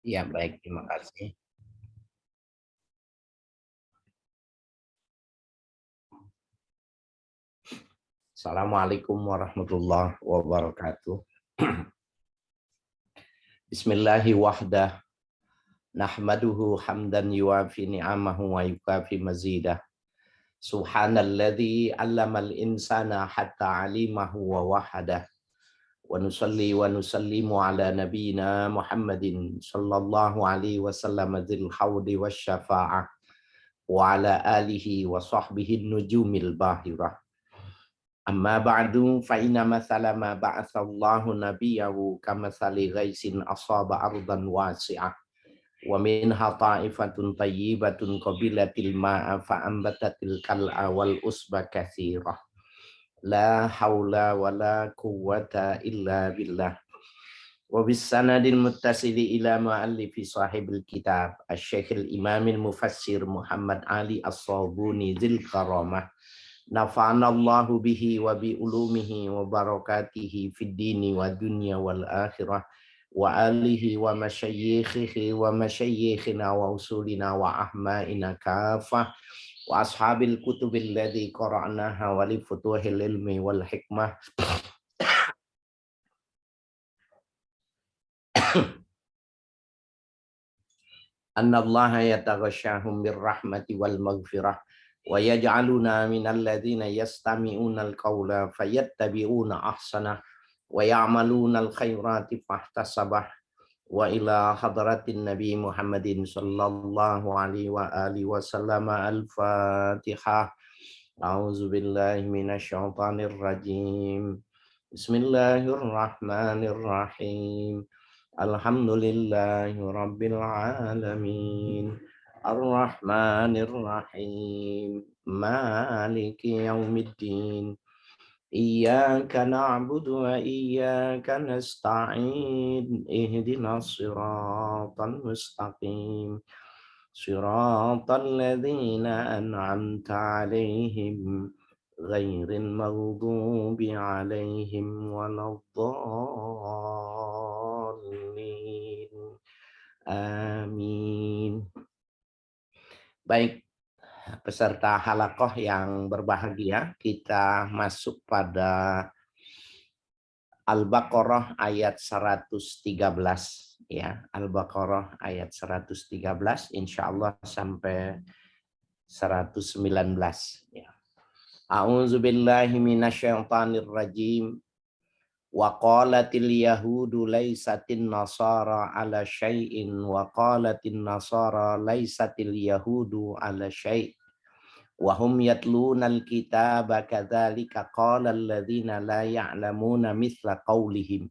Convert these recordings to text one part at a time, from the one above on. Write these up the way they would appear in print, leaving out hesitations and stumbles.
Ya, baik, terima kasih. Assalamualaikum warahmatullahi wabarakatuh. Bismillahi wahdah. Nahmaduhu hamdan yuafi ni'amahu wa yukafi mazidah. Subhanalladzi allamal insana hatta alimahu wa wahadah. Wa nusalli wa nusallimu ala nabiyyina Muhammadin sallallahu alaihi wasallam dzil haudi wasyafa'ah wa ala alihi wa sahbihi nujumil bahirah. Amma ba'du fa inna mathala ma ba'athallahu nabiyahu kamathali ghaisin asaba ardan wasi'ah wa minha ta'ifatun tayyibatun qabilatil ma'a fa ambatatil kal'a wal usba katsirah la haula wala quwwata illa billah wa bis sanadil muttasili ila muallifi sahibil kitab asy-syekhil imamil mufassir Muhammad Ali As-Sabuni dzil karamah. Nafa'anallahu bihi wa bi ulumihi wa barakatihi fid dini wa dunya wal akhirah wa alihi wa masyayikhihi wa masyayikhina wa usulina wa ahma'ina kafah wa ashabil kutubil ladzi qara'naha wa li futuhil ilmi wal hikmah annallaha yataghashahum birrahmati wal maghfirah wa yaj'aluna minal ladzina yastami'una al-qawla fayattabi'una ahsana wa ya'maluna al-khairati fahtasabah wa ila hadratin nabi Muhammadin sallallahu alaihi wa alihi wasallam al-fatihah. A'udzu billahi minasyaitonir rajim. Bismillahirrahmanirrahim. Alhamdulillahi rabbil alamin. Ar-Rahmanir Rahim. Maliki yaumiddin. Iyyaka na'budu wa iyyaka nasta'in. Ihdinas siratal mustaqim. Siratal ladzina an'amta 'alaihim ghairil maghdubi 'alaihim waladdallin. Amin. Baik, peserta halaqah yang berbahagia, kita masuk pada Al-Baqarah ayat 113 ya. Al-Baqarah ayat 113 insyaallah sampai 119 ya. A'udzubillahi minasyaitonir rajim. Wa qalatil yahudu laisatin nasara ala syai'in wa qalatin nasara laisatil yahudu ala syai' wa hum yatlunal kitaba kadzalika qala alladzina la ya'lamuna mithla qaulihim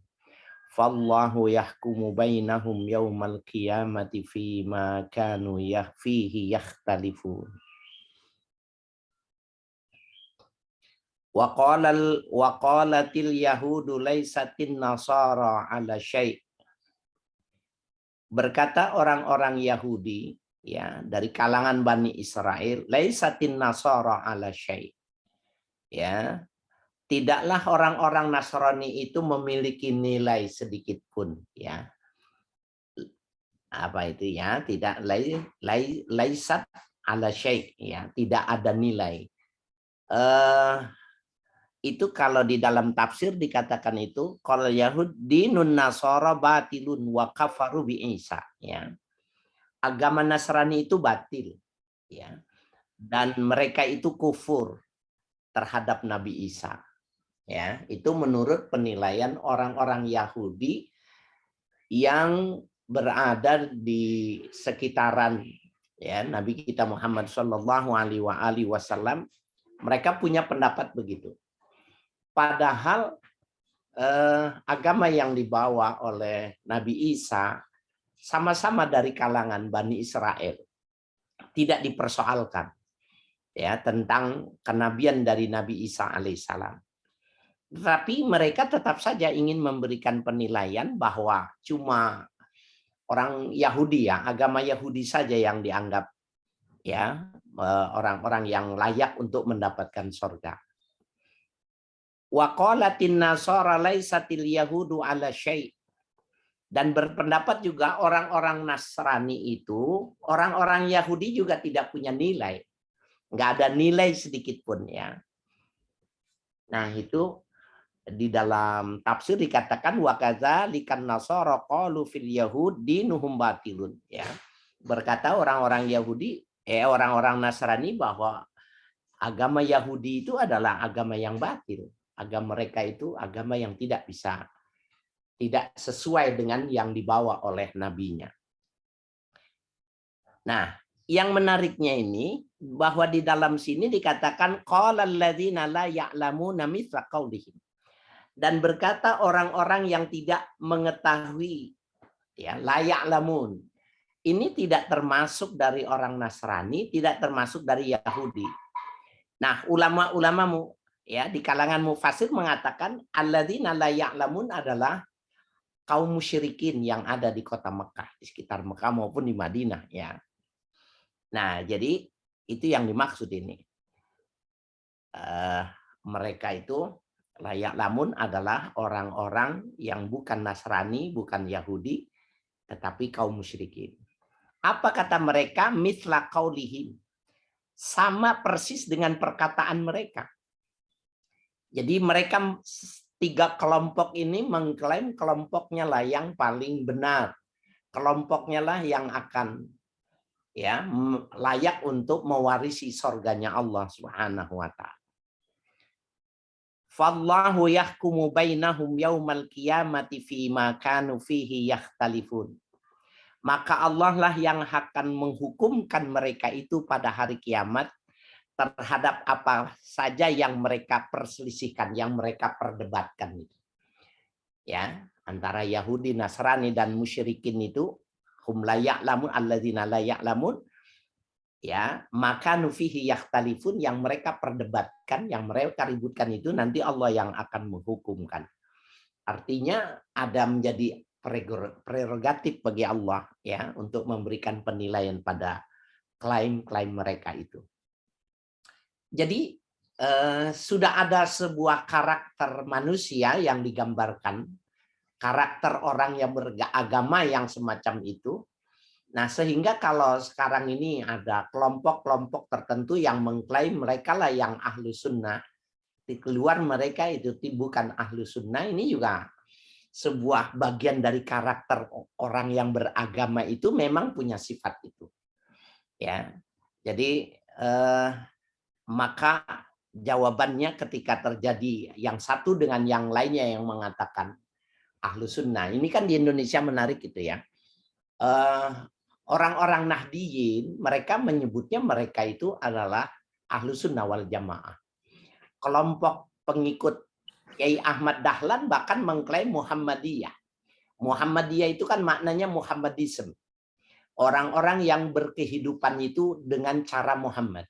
fallahu yahkumu bainahum yaumal qiyamati fima kanu fihi yakhtalifun. Wa qalatil yahudu laisatin nasara ala syai'. Berkata orang-orang Yahudi ya dari kalangan Bani Israel, laisatin nasara ala syai'. Ya, tidaklah orang-orang Nasrani itu memiliki nilai sedikit pun ya. Apa itu ya? Tidak laisat ala syai' ya, tidak ada nilai. Itu kalau di dalam tafsir dikatakan itu kalau Yahud dinun nasara batilun wa kafaru bi Isa ya. Agama Nasrani itu batil ya. Dan mereka itu kufur terhadap Nabi Isa. Ya, itu menurut penilaian orang-orang Yahudi yang berada di sekitaran ya Nabi kita Muhammad sallallahu alaihi wasallam, mereka punya pendapat begitu. Padahal agama yang dibawa oleh Nabi Isa sama-sama dari kalangan Bani Israel, tidak dipersoalkan ya tentang kenabian dari Nabi Isa alaihissalam. Tapi mereka tetap saja ingin memberikan penilaian bahwa cuma orang Yahudi ya, agama Yahudi saja yang dianggap ya orang-orang yang layak untuk mendapatkan surga. Wa qalatin nasara laisatil yahudu ala syai'. Dan berpendapat juga orang-orang Nasrani itu, orang-orang Yahudi juga tidak punya nilai. Nggak ada nilai sedikit pun ya. Nah itu di dalam tafsir dikatakan wakaza likan nasara qalu fil yahud dinuhum batilun ya. Berkata orang-orang Yahudi, orang-orang Nasrani bahwa agama Yahudi itu adalah agama yang batil. Agama mereka itu agama yang tidak sesuai dengan yang dibawa oleh nabinya. Nah, yang menariknya ini bahwa di dalam sini dikatakan qalal ladzina la ya'lamuna mithla qaulihim. Dan berkata orang-orang yang tidak mengetahui ya, la ya'lamun. Ini tidak termasuk dari orang Nasrani, tidak termasuk dari Yahudi. Nah, ulama-ulama ya di kalangan mufasir mengatakan alladzina la ya'lamun adalah kaum musyrikin yang ada di kota Mekah, di sekitar Mekah maupun di Madinah ya. Nah, jadi itu yang dimaksud ini. Mereka itu layak lamun adalah orang-orang yang bukan Nasrani, bukan Yahudi, tetapi kaum musyrikin. Apa kata mereka? Mithla qaulihim. Sama persis dengan perkataan mereka. Jadi mereka 3 kelompok ini mengklaim kelompoknya lah yang paling benar. Kelompoknya lah yang akan ya layak untuk mewarisi surganya Allah Subhanahu wa taala. Fallahu yahkumu bainahum yaumal qiyamati fima kanu fihi yakhtalifun. Maka Allah lah yang akan menghukumkan mereka itu pada hari kiamat terhadap apa saja yang mereka perselisihkan, yang mereka perdebatkan itu. Ya, antara Yahudi, Nasrani dan musyrikin itu hum la ya'lamun alladzina la ya'lamun ya, maka nufihi yakhtalifun yang mereka perdebatkan, yang mereka ributkan itu nanti Allah yang akan menghukumkan. Artinya ada menjadi prerogatif bagi Allah ya untuk memberikan penilaian pada klaim-klaim mereka itu. Jadi sudah ada sebuah karakter manusia yang digambarkan, karakter orang yang beragama yang semacam itu. Nah, sehingga kalau sekarang ini ada kelompok-kelompok tertentu yang mengklaim mereka lah yang ahlu sunnah, di keluar mereka itu bukan ahlu sunnah, ini juga sebuah bagian dari karakter orang yang beragama itu memang punya sifat itu. Ya, jadi maka jawabannya ketika terjadi yang satu dengan yang lainnya yang mengatakan ahlu sunnah. Ini kan di Indonesia menarik gitu ya. Orang-orang Nahdiyin mereka menyebutnya mereka itu adalah ahlu sunnah wal jamaah. Kelompok pengikut Kiai Ahmad Dahlan bahkan mengklaim Muhammadiyah. Muhammadiyah itu kan maknanya Muhammadism. Orang-orang yang berkehidupan itu dengan cara Muhammad.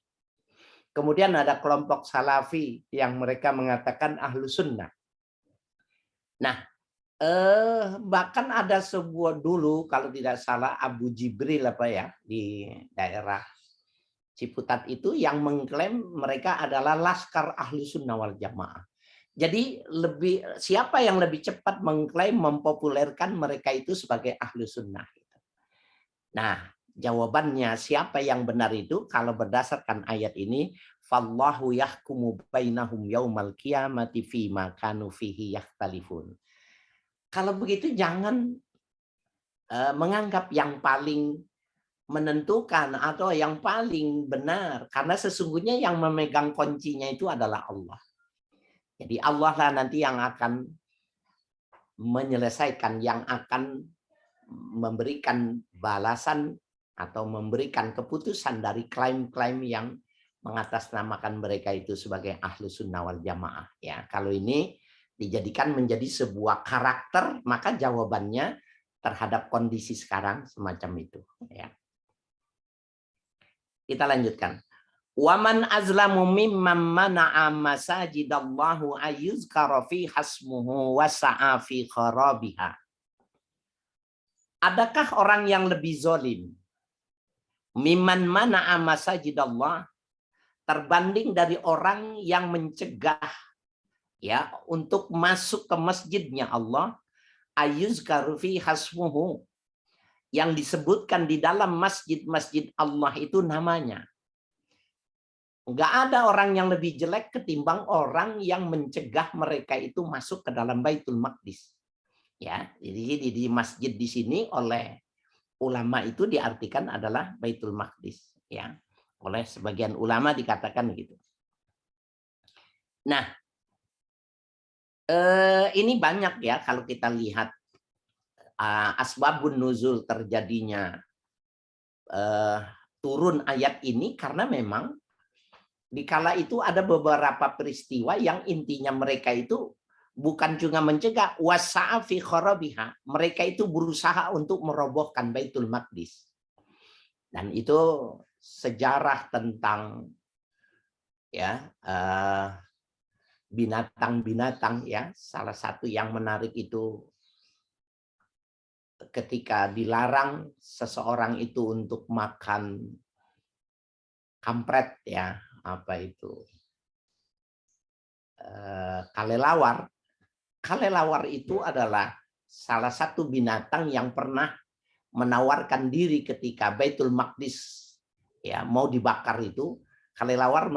Kemudian ada kelompok Salafi yang mereka mengatakan ahlu sunnah. Nah, bahkan ada sebuah dulu kalau tidak salah Abu Jibril apa ya di daerah Ciputat itu yang mengklaim mereka adalah laskar ahlu sunnah wal jamaah. Jadi siapa yang lebih cepat mengklaim mempopulerkan mereka itu sebagai ahlu sunnah. Nah, jawabannya siapa yang benar itu kalau berdasarkan ayat ini fallahu yahkumu bainahum yaumal qiyamati fima kanu fihi yakhtalifun. Kalau begitu jangan menganggap yang paling menentukan atau yang paling benar karena sesungguhnya yang memegang kuncinya itu adalah Allah. Jadi Allah lah nanti yang akan menyelesaikan, yang akan memberikan balasan atau memberikan keputusan dari klaim-klaim yang mengatasnamakan mereka itu sebagai ahlu sunnah wal jamaah. Ya, kalau ini dijadikan menjadi sebuah karakter, maka jawabannya terhadap kondisi sekarang semacam itu. Ya. Kita lanjutkan. Waman azlamu mimman mana'a masajidallahu ayyuzkara fi hasmuhu wa sa'a fi kharabiha. Adakah orang yang lebih zolim mimman mana'a masajidallah terbanding dari orang yang mencegah ya untuk masuk ke masjidnya Allah ayuzkaru fi hasmuhu, yang disebutkan di dalam masjid-masjid Allah itu namanya. Enggak ada orang yang lebih jelek ketimbang orang yang mencegah mereka itu masuk ke dalam Baitul Maqdis. Ya, jadi di masjid di sini oleh ulama itu diartikan adalah Baitul Maqdis, ya. Oleh sebagian ulama dikatakan gitu. Nah, ini banyak ya kalau kita lihat asbabun nuzul terjadinya turun ayat ini karena memang dikala itu ada beberapa peristiwa yang intinya mereka itu bukan cuma mencegah wasa'a fi kharabiha, mereka itu berusaha untuk merobohkan Baitul Maqdis. Dan itu sejarah tentang ya binatang-binatang ya. Salah satu yang menarik itu ketika dilarang seseorang itu untuk makan kampret ya, apa itu kalelawar. Kalelawar itu adalah salah satu binatang yang pernah menawarkan diri ketika Baitul Maqdis ya mau dibakar itu. Kalelawar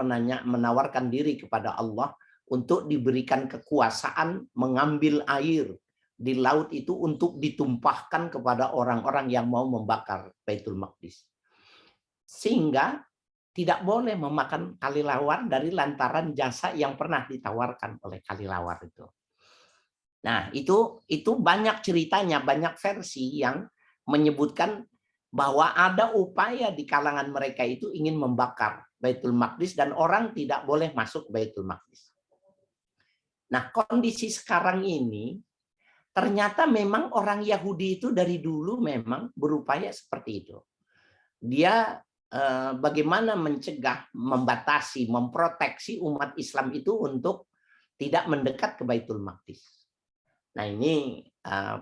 menawarkan diri kepada Allah untuk diberikan kekuasaan mengambil air di laut itu untuk ditumpahkan kepada orang-orang yang mau membakar Baitul Maqdis. Sehingga tidak boleh memakan kalelawar dari lantaran jasa yang pernah ditawarkan oleh kalelawar itu. Nah, itu banyak ceritanya, banyak versi yang menyebutkan bahwa ada upaya di kalangan mereka itu ingin membakar Baitul Maqdis dan orang tidak boleh masuk Baitul Maqdis. Nah, kondisi sekarang ini ternyata memang orang Yahudi itu dari dulu memang berupaya seperti itu. Dia bagaimana mencegah, membatasi, memproteksi umat Islam itu untuk tidak mendekat ke Baitul Maqdis. Nah, ini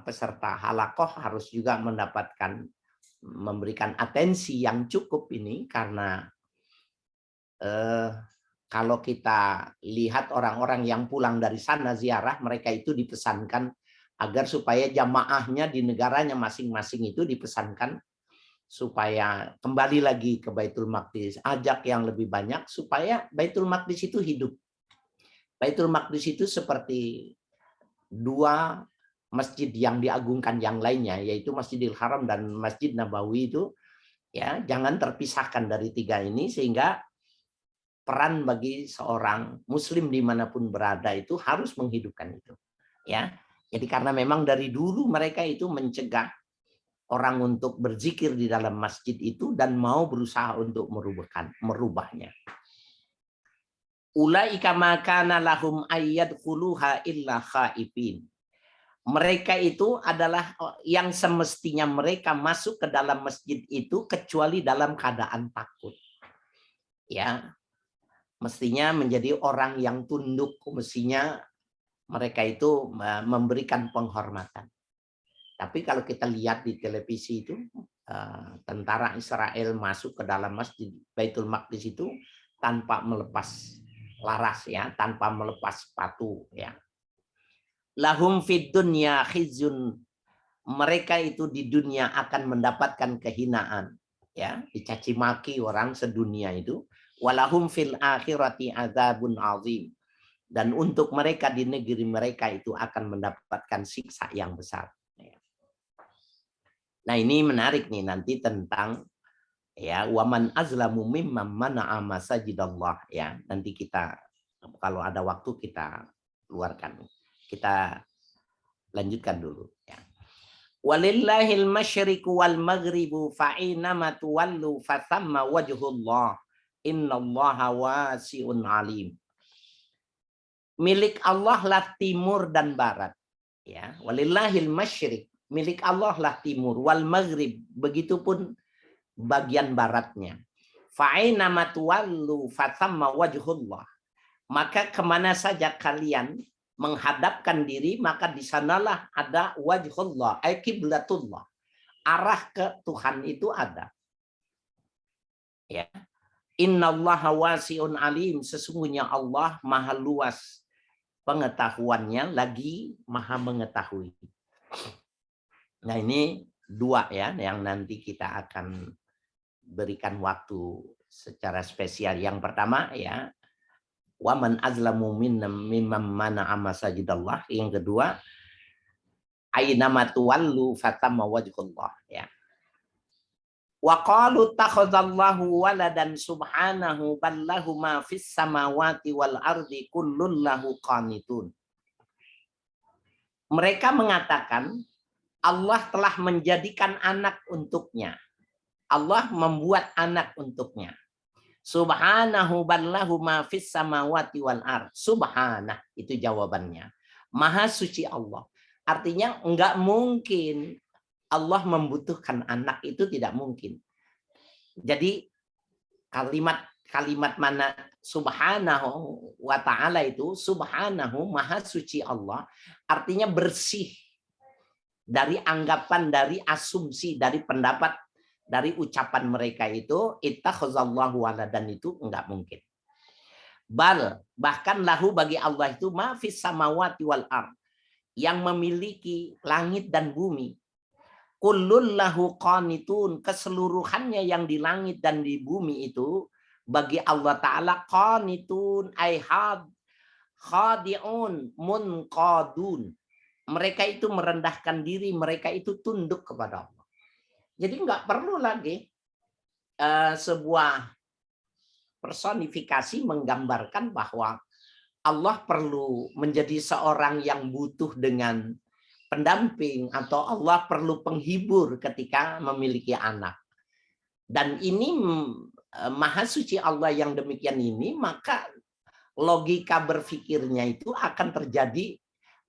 peserta halakoh harus juga memberikan atensi yang cukup ini karena kalau kita lihat orang-orang yang pulang dari sana ziarah, mereka itu dipesankan agar supaya jamaahnya di negaranya masing-masing itu dipesankan supaya kembali lagi ke Baitul Maqdis, ajak yang lebih banyak supaya Baitul Maqdis itu hidup. Baitul Maqdis itu seperti dua masjid yang diagungkan yang lainnya, yaitu Masjidil Haram dan Masjid Nabawi itu ya jangan terpisahkan dari tiga ini, sehingga peran bagi seorang muslim dimanapun berada itu harus menghidupkan itu ya. Jadi karena memang dari dulu mereka itu mencegah orang untuk berzikir di dalam masjid itu dan mau berusaha untuk merubahnya. Ulaika makana lahum ayyadkhuluha illa khaifin. Mereka itu adalah yang semestinya mereka masuk ke dalam masjid itu kecuali dalam keadaan takut. Ya, mestinya menjadi orang yang tunduk, mestinya mereka itu memberikan penghormatan. Tapi kalau kita lihat di televisi itu tentara Israel masuk ke dalam masjid Baitul Maqdis itu tanpa melepas laras ya, tanpa melepas sepatu ya. Lahum fid dunya khizyun, mereka itu di dunia akan mendapatkan kehinaan ya, dicaci maki orang sedunia itu. Walahum fil akhirati adzabun azim, dan untuk mereka di negeri mereka itu akan mendapatkan siksa yang besar. Nah, ini menarik nih nanti tentang ya waman azlamu mimman mana'a masajidallah ya. Nanti kita kalau ada waktu kita keluarkan. Kita lanjutkan dulu ya. Walillahil masyriqu wal maghribu fa aynama tuwallu fa thamma wajhullah innallaha wasi'un alim. Milik Allah lah timur dan barat ya. Walillahil masyriq, milik Allah lah timur, wal maghrib, begitupun bagian baratnya. Fa'aina matwallu fatamma wajhullah, maka kemana saja kalian menghadapkan diri maka di sanalah ada wajhullah, ay kiblatullah, arah ke Tuhan itu ada ya. Innallaha wasi'un alim, sesungguhnya Allah maha luas pengetahuannya lagi maha mengetahui. Nah, ini dua ya yang nanti kita akan berikan waktu secara spesial. Yang pertama ya, wa man azlamu mimman mana'a masajidallah. Yang kedua, aina matuwallu fatamma wajhullah ya. Wa qalu takhadzallahu waladan subhanahu ballahu ma fis samawati wal ardi kullun lahu qanitun. Mereka mengatakan Allah telah menjadikan anak untuknya. Allah membuat anak untuknya. Subhanahu ballahu ma fis samawati wal ard. Subhanah, itu jawabannya. Maha suci Allah. Artinya enggak mungkin Allah membutuhkan anak, itu tidak mungkin. Jadi kalimat mana subhanahu wa ta'ala itu, subhanahu, maha suci Allah, artinya bersih dari anggapan, dari asumsi, dari pendapat, dari ucapan mereka itu, ittakhazallahu waladan, itu enggak mungkin. Bahkan lahu, bagi Allah itu, ma fis samawati wal ard, yang memiliki langit dan bumi. Kullun lahu qanitun, keseluruhannya yang di langit dan di bumi itu bagi Allah Ta'ala qanitun ay khadi'un munqadun. Mereka itu merendahkan diri, mereka itu tunduk kepada Allah. Jadi nggak perlu lagi sebuah personifikasi menggambarkan bahwa Allah perlu menjadi seorang yang butuh dengan pendamping, atau Allah perlu penghibur ketika memiliki anak. Dan ini maha suci Allah yang demikian ini, maka logika berpikirnya itu akan terjadi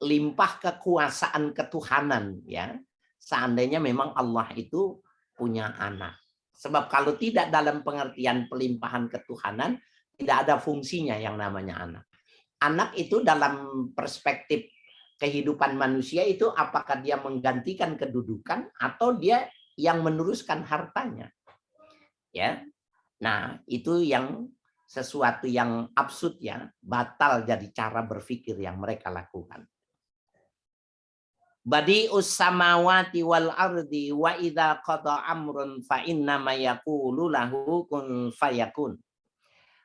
limpah kekuasaan ketuhanan ya. Seandainya memang Allah itu punya anak. Sebab kalau tidak dalam pengertian pelimpahan ketuhanan, tidak ada fungsinya yang namanya anak. Anak itu dalam perspektif kehidupan manusia itu apakah dia menggantikan kedudukan atau dia yang meneruskan hartanya. Ya. Nah, itu yang sesuatu yang absurd ya, batal jadi cara berpikir yang mereka lakukan. Badi'us samawati wal ardi wa idza qada amrun fa inna ma yaqulu lahu kun fayakun.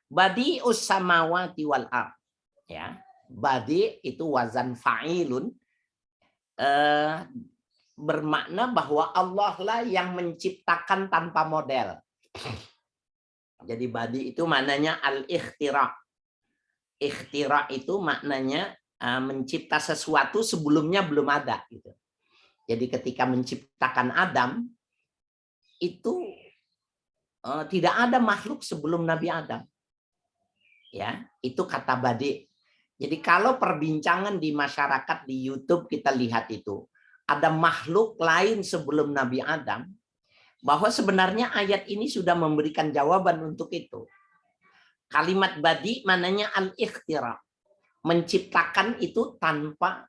Badi'us samawati wal ard ya. Badi itu wazan fa'ilun, bermakna bahwa Allah lah yang menciptakan tanpa model. Jadi badi itu maknanya al-ikhtira. Ikhtira itu maknanya mencipta sesuatu sebelumnya belum ada. Gitu. Jadi ketika menciptakan Adam, itu tidak ada makhluk sebelum Nabi Adam. Ya, itu kata badi. Jadi kalau perbincangan di masyarakat di YouTube kita lihat itu, ada makhluk lain sebelum Nabi Adam, bahwa sebenarnya ayat ini sudah memberikan jawaban untuk itu. Kalimat badi mananya al-ikhtira. Menciptakan itu tanpa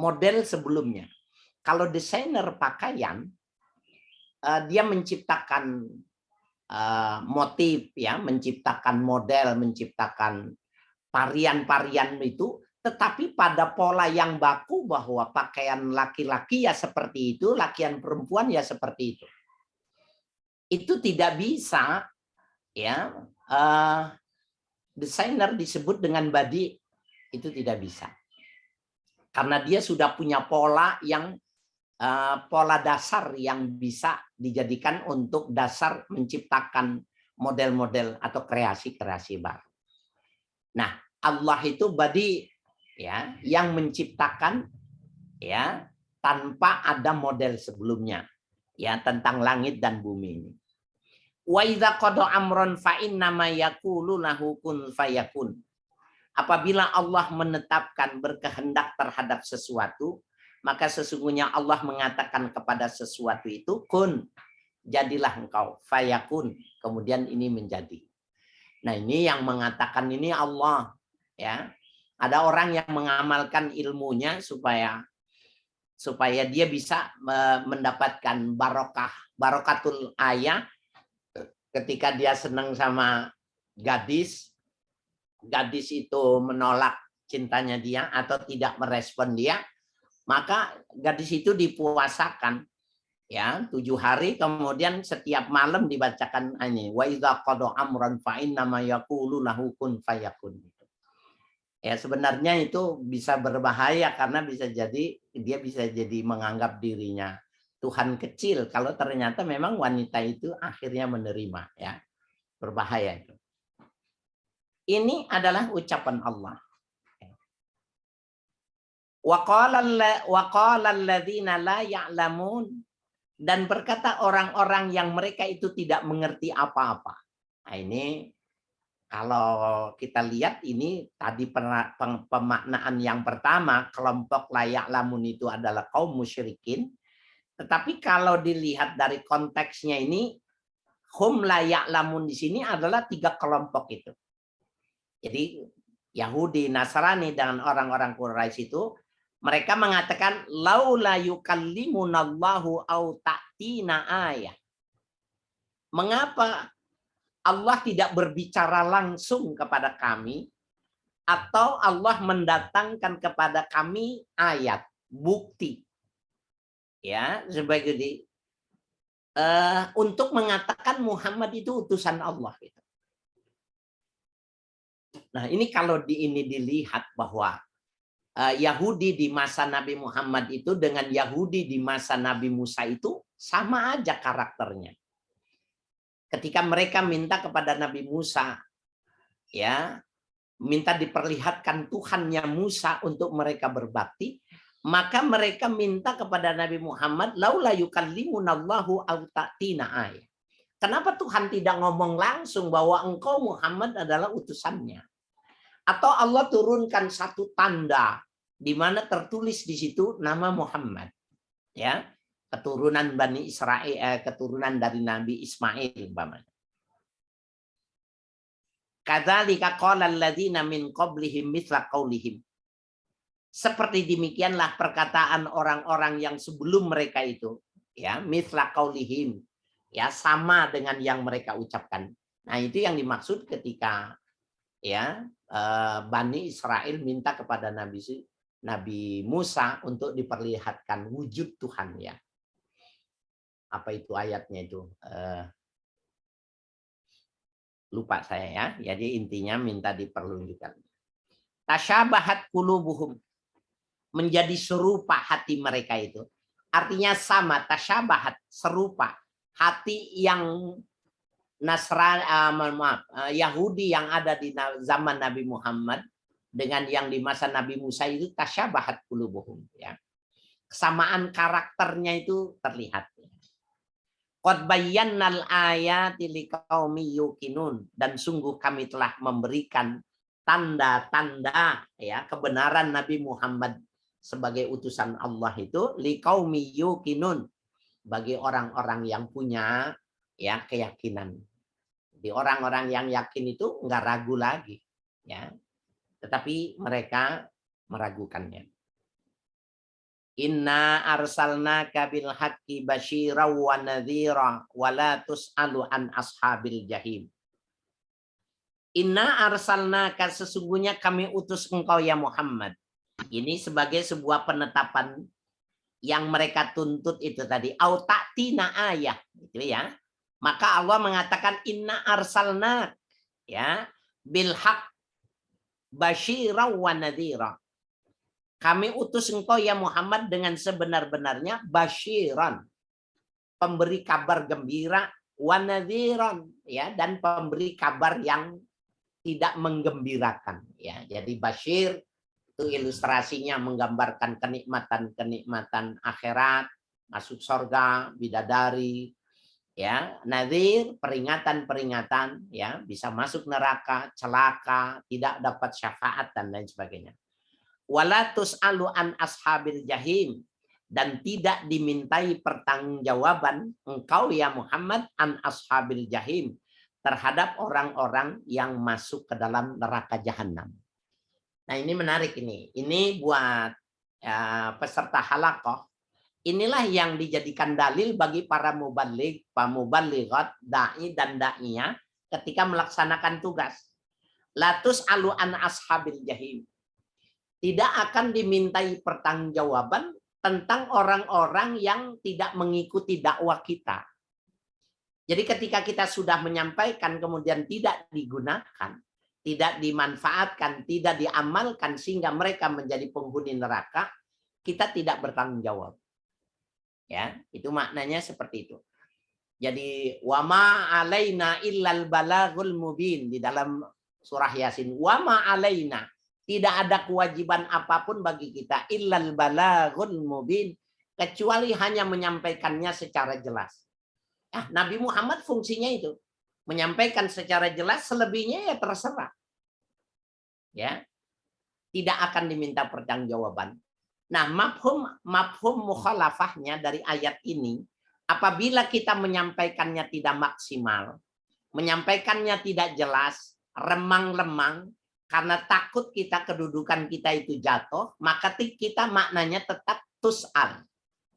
model sebelumnya. Kalau desainer pakaian, dia menciptakan motif, ya, menciptakan model, menciptakan varian-varian itu, tetapi pada pola yang baku bahwa pakaian laki-laki ya seperti itu, pakaian perempuan ya seperti itu. Itu tidak bisa ya desainer disebut dengan badi, itu tidak bisa. Karena dia sudah punya pola yang pola dasar yang bisa dijadikan untuk dasar menciptakan model-model atau kreasi-kreasi baru. Nah, Allah itu badi ya, yang menciptakan ya tanpa ada model sebelumnya ya tentang langit dan bumi ini. Wa idza qada amron fa inna ma yaqulu lahu kun fayakun. Apabila Allah menetapkan berkehendak terhadap sesuatu, maka sesungguhnya Allah mengatakan kepada sesuatu itu kun, jadilah engkau, fayakun, kemudian ini menjadi. Nah, ini yang mengatakan ini Allah ya. Ada orang yang mengamalkan ilmunya supaya dia bisa mendapatkan barokatul ayah ketika dia senang sama gadis itu menolak cintanya dia atau tidak merespon dia, Maka gadis itu dipuasakan ya 7 hari, kemudian setiap malam dibacakan ini wa idza qada amran fa inna ma yaqulu lahu kun fayakun. Ya sebenarnya itu bisa berbahaya karena dia bisa jadi menganggap dirinya Tuhan kecil kalau ternyata memang wanita itu akhirnya menerima, ya. Berbahaya itu. Ini adalah ucapan Allah. Wa qala alladzina la ya'lamun, dan berkata orang-orang yang mereka itu tidak mengerti apa-apa. Nah, ini kalau kita lihat ini tadi pemaknaan yang pertama, kelompok layak lamun itu adalah kaum musyrikin. Tetapi kalau dilihat dari konteksnya ini, hum layak lamun di sini adalah 3 kelompok itu. Jadi Yahudi, Nasrani dan orang-orang Quraisy itu mereka mengatakan laula yukallimunallahu au ta'tina ayah. Mengapa Allah tidak berbicara langsung kepada kami atau Allah mendatangkan kepada kami ayat, bukti, ya, sebagai untuk mengatakan Muhammad itu utusan Allah. Gitu. Nah ini kalau ini dilihat bahwa Yahudi di masa Nabi Muhammad itu dengan Yahudi di masa Nabi Musa itu sama aja karakternya. Ketika mereka minta kepada Nabi Musa, ya, minta diperlihatkan Tuhannya Musa untuk mereka berbakti, maka mereka minta kepada Nabi Muhammad, laula yukallimunallahu aw ta'tina ayah. Kenapa Tuhan tidak ngomong langsung bahwa engkau Muhammad adalah utusannya? Atau Allah turunkan satu tanda di mana tertulis di situ nama Muhammad, ya, keturunan Bani Israel, keturunan dari Nabi Ismail umpamanya. Kadzalika qala alladzina min qablihim mitsla qaulihim. Seperti demikianlah perkataan orang-orang yang sebelum mereka itu, ya, mitsla qaulihim, ya, sama dengan yang mereka ucapkan. Nah, itu yang dimaksud ketika, ya, Bani Israel minta kepada Nabi Musa untuk diperlihatkan wujud Tuhan, ya. Apa itu ayatnya itu? Lupa saya, ya. Jadi intinya minta diperlunjukkan. Tasyabahat qulubuhum, menjadi serupa hati mereka itu. Artinya sama, tasyabahat, serupa. Hati yang Yahudi yang ada di zaman Nabi Muhammad dengan yang di masa Nabi Musa itu tasyabahat qulubuhum, ya. Kesamaan karakternya itu terlihat. Qad bayyannal ayati liqaumi yuqinun, dan sungguh kami telah memberikan tanda-tanda, ya, kebenaran Nabi Muhammad sebagai utusan Allah itu liqaumi yuqinun, bagi orang-orang yang punya, ya, keyakinan. Di orang-orang yang yakin itu enggak ragu lagi, ya. Tetapi mereka meragukannya. Inna arsalnaka bil haqqi basyira wa nadhira wa la tus'alu an ashabil jahim. Inna arsalnaka, sesungguhnya kami utus engkau ya Muhammad. Ini sebagai sebuah penetapan yang mereka tuntut itu tadi, au ta'tina ayah, gitu ya. Maka Allah mengatakan inna arsalnak, ya, bil haqq basyira wa nadhira. Kami utus engkau ya Muhammad dengan sebenar-benarnya basyiran, pemberi kabar gembira, wa nadhiran, ya, dan pemberi kabar yang tidak menggembirakan, ya. Jadi basyir itu ilustrasinya menggambarkan kenikmatan-kenikmatan akhirat, masuk surga, bidadari, ya. Nadhir, peringatan-peringatan, ya, bisa masuk neraka, celaka, tidak dapat syafaat dan lain sebagainya. Wala tus'alu an ashabil jahim, dan tidak dimintai pertanggungjawaban engkau ya Muhammad an ashabil jahim, terhadap orang-orang yang masuk ke dalam neraka jahanam. Nah ini menarik ini. Ini buat, ya, peserta halaqah. Inilah yang dijadikan dalil bagi para mubaligh, mubalighat, dai dan daiyah ketika melaksanakan tugas. La tus'alu an ashabil jahim. tidak akan dimintai pertanggungjawaban tentang orang-orang yang tidak mengikuti dakwah kita. Jadi ketika kita sudah menyampaikan kemudian tidak digunakan, tidak dimanfaatkan, tidak diamalkan sehingga mereka menjadi penghuni neraka, kita tidak bertanggung jawab. Ya, itu maknanya seperti itu. Jadi wama alaina illal balagul mubin di dalam surah Yasin. Wama alaina, tidak ada kewajiban apapun bagi kita illal balagul mubin kecuali hanya menyampaikannya secara jelas. Nah, Nabi Muhammad fungsinya itu menyampaikan secara jelas, selebihnya ya terserah. Ya. Tidak akan diminta pertanggungjawaban. Nah, mafhum mukhalafahnya dari ayat ini, apabila kita menyampaikannya tidak maksimal, menyampaikannya tidak jelas, remang-remang, karena takut kita kedudukan kita itu jatuh, maka kita maknanya tetap tus'al.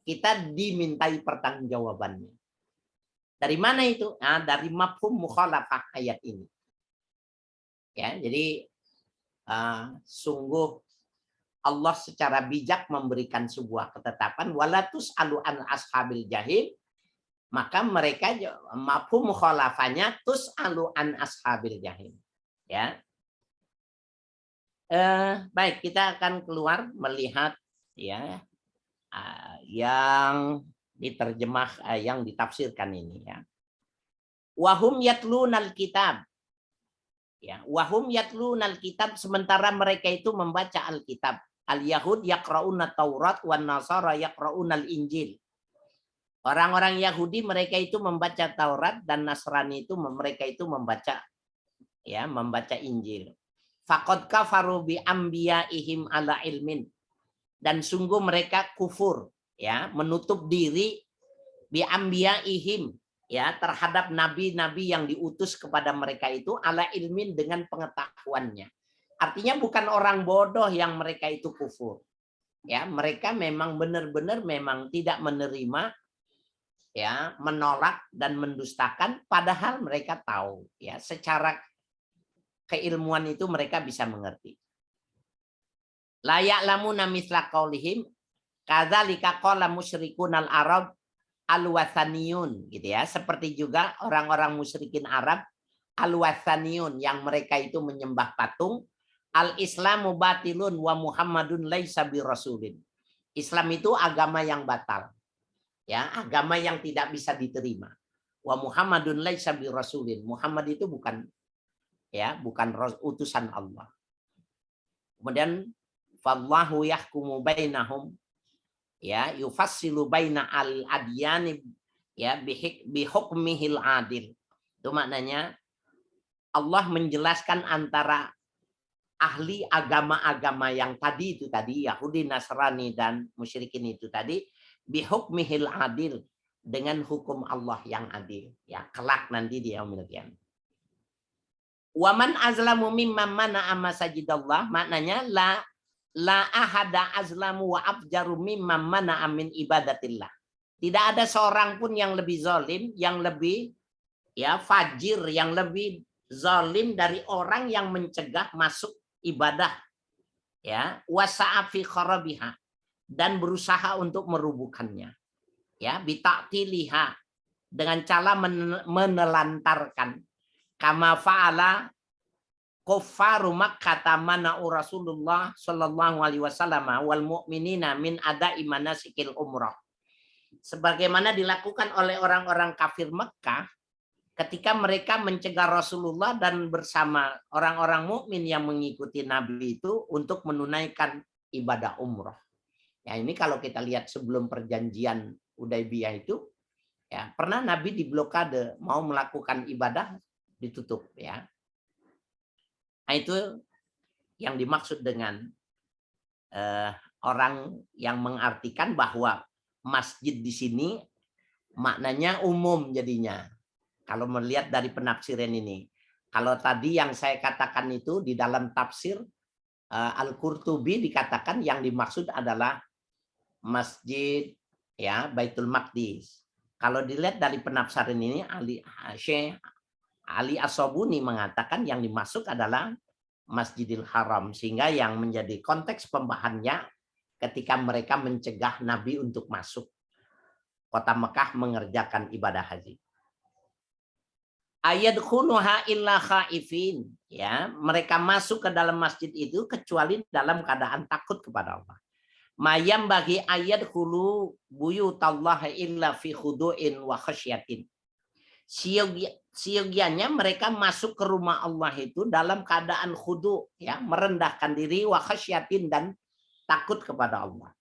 Kita dimintai pertanggungjawabannya. Dari mana itu? Nah, dari mafhum mukhalafah ayat ini. Ya, jadi sungguh Allah secara bijak memberikan sebuah ketetapan walatus alu an ashabil jahim, maka mereka mafhum mukhalafahnya tus alu an ashabil jahim. Ya. Baik, kita akan keluar melihat ya yang diterjemah yang ditafsirkan ini ya. Wahum yatlunal kitab. Ya, wahum yatlunal kitab, sementara mereka itu membaca Alkitab. Al-Yahud yaqra'una Taurat wan Nasara yaqra'una Al-Injil. Orang-orang Yahudi mereka itu membaca Taurat dan Nasrani itu mereka itu membaca Injil. Faqad kafaru bi anbiya'ihim ala ilmin. Dan sungguh mereka kufur ya, menutup diri bi anbiya'ihim ya terhadap nabi-nabi yang diutus kepada mereka itu ala ilmin dengan pengetahuannya. Artinya bukan orang bodoh yang mereka itu kufur. Ya, mereka memang benar-benar memang tidak menerima ya, menolak dan mendustakan padahal mereka tahu ya, secara keilmuan itu mereka bisa mengerti. La ya'lamuna mithla qaulihim kadzalika qala musyrikunal arab al-wathaniyun gitu ya, seperti juga orang-orang musyrikin Arab al-wathaniyun yang mereka itu menyembah patung. Al-Islamu batilun wa Muhammadun laisa birasulin. Islam itu agama yang batal. Ya, agama yang tidak bisa diterima. Wa Muhammadun laisa birasulin. Muhammad itu bukan utusan Allah. Kemudian fallahu yahkumu bainahum ya yufassilu baina al-adyani ya bihukmihil adil. Itu maknanya Allah menjelaskan antara ahli agama-agama yang tadi itu tadi Yahudi, Nasrani dan musyrikin itu tadi bihukmihil adil, dengan hukum Allah yang adil ya kelak nanti di yaumil qiyamah. Waman azlamu mimman mana'a masajidallah, maknanya la ahada azlamu wa afjaru mimman mana'a min ibadatillah. Tidak ada seorang pun yang lebih zalim, yang lebih ya fajir, yang lebih zalim dari orang yang mencegah masuk ibadah ya wasa'a fi kharabiha, dan berusaha untuk merubuhkannya ya bita'tiliha, dengan cara menelantarkan kama fa'ala kuffaru Makkah mana'u Rasulullah sallallahu alaihi wasallam wal mu'minina min ada'i manasikil umrah, sebagaimana dilakukan oleh orang-orang kafir Mekah ketika mereka mencegah Rasulullah dan bersama orang-orang mukmin yang mengikuti Nabi itu untuk menunaikan ibadah umroh. Ya, ini kalau kita lihat sebelum perjanjian Hudaybiyah itu, ya pernah Nabi diblokade, mau melakukan ibadah ditutup. Ya, nah, itu yang dimaksud dengan orang yang mengartikan bahwa masjid di sini maknanya umum jadinya. Kalau melihat dari penafsiran ini, kalau tadi yang saya katakan itu di dalam tafsir Al-Qurtubi dikatakan yang dimaksud adalah masjid ya Baitul Maqdis. Kalau dilihat dari penafsiran ini Syekh Ali As-Sabuni mengatakan yang dimaksud adalah Masjidil Haram, sehingga yang menjadi konteks pembahasannya ketika mereka mencegah Nabi untuk masuk kota Mekah mengerjakan ibadah haji. Ayadkhuluha illa khaifin, ya, mereka masuk ke dalam masjid itu kecuali dalam keadaan takut kepada Allah. Mayam bagi ayadkhulu buyutallahi illa fi khudu'in wa khasyatin. Siogianya mereka masuk ke rumah Allah itu dalam keadaan khudu, ya, merendahkan diri, wa khasyatin, dan takut kepada Allah.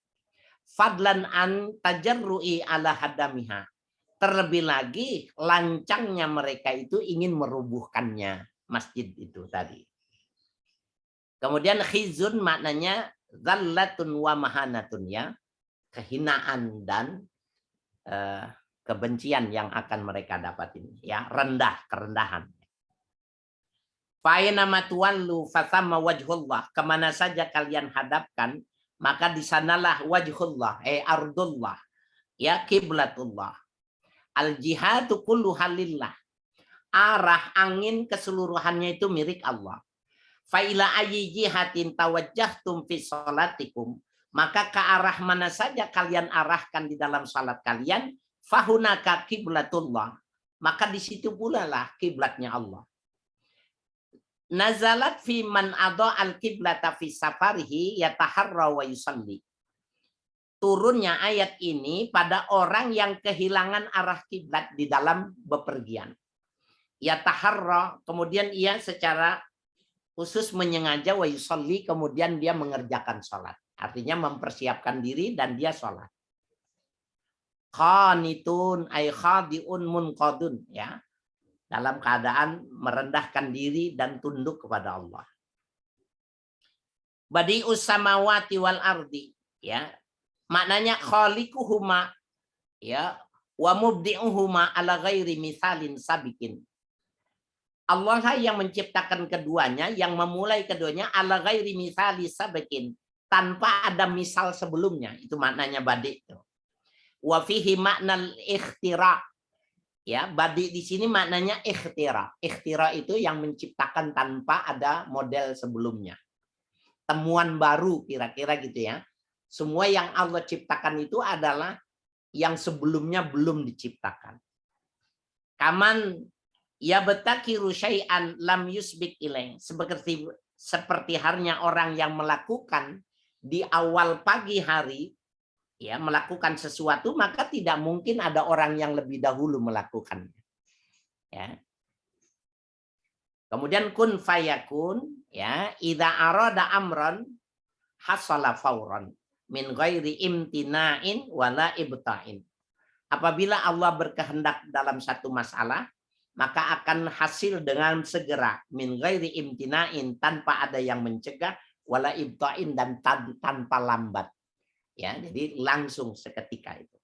Fadlan an tajarru'i ala hadamiha. Terlebih lagi lancangnya mereka itu ingin merubuhkannya, masjid itu tadi. Kemudian khizun maknanya zallatun wa mahanatun, ya, kehinaan dan kebencian yang akan mereka dapat ini, ya, rendah, kerendahan. Fa'ina matuwallu fathama wajhullah, kemana saja kalian hadapkan maka di sanalah wajhullah, ardullah, ya, kiblatullah. Al jihadu kullu halillah, arah angin keseluruhannya itu milik Allah. Fa ila ayyi jihatin tawajjahtum fi salatikum, maka ke arah mana saja kalian arahkan di dalam salat kalian, fahunaka kiblatullah, maka di situ pula lah kiblatnya Allah. Nazalat fi man adha al kiblata fi safarihi yataharra wa yusalli. Turunnya ayat ini pada orang yang kehilangan arah kiblat di dalam bepergian. Yataharra, kemudian ia secara khusus menyengaja, wa yusalli, kemudian dia mengerjakan sholat. Artinya mempersiapkan diri dan dia sholat. Qanitun ay khadiun munqadun, ya, dalam keadaan merendahkan diri dan tunduk kepada Allah. Badi'us samawati wal ardi, ya, maknanya khaliquhuma, ya, wa mubdi'uhuma ala ghairi misalin sabikin. Allah lah yang menciptakan keduanya, yang memulai keduanya ala ghairi misali sabikin, tanpa ada misal sebelumnya. Itu maknanya badi'. Wa fihi maknal ikhtira'. Ya, badi di sini maknanya ikhtira'. Ikhtira' itu yang menciptakan tanpa ada model sebelumnya. Temuan baru kira-kira gitu, ya. Semua yang Allah ciptakan itu adalah yang sebelumnya belum diciptakan. Kaman ya betakiru syai'an lam yusbik ilaih, seperti halnya orang yang melakukan di awal pagi hari, ya, melakukan sesuatu, maka tidak mungkin ada orang yang lebih dahulu melakukannya, ya. Kemudian kun fayakun, ya, idza arada amran hasala fauran min ghairi imtina'in wala ibta'in. Apabila Allah berkehendak dalam satu masalah, maka akan hasil dengan segera, min ghairi imtina'in, tanpa ada yang mencegah, wala ibta'in, dan tanpa lambat, ya, jadi langsung seketika itu.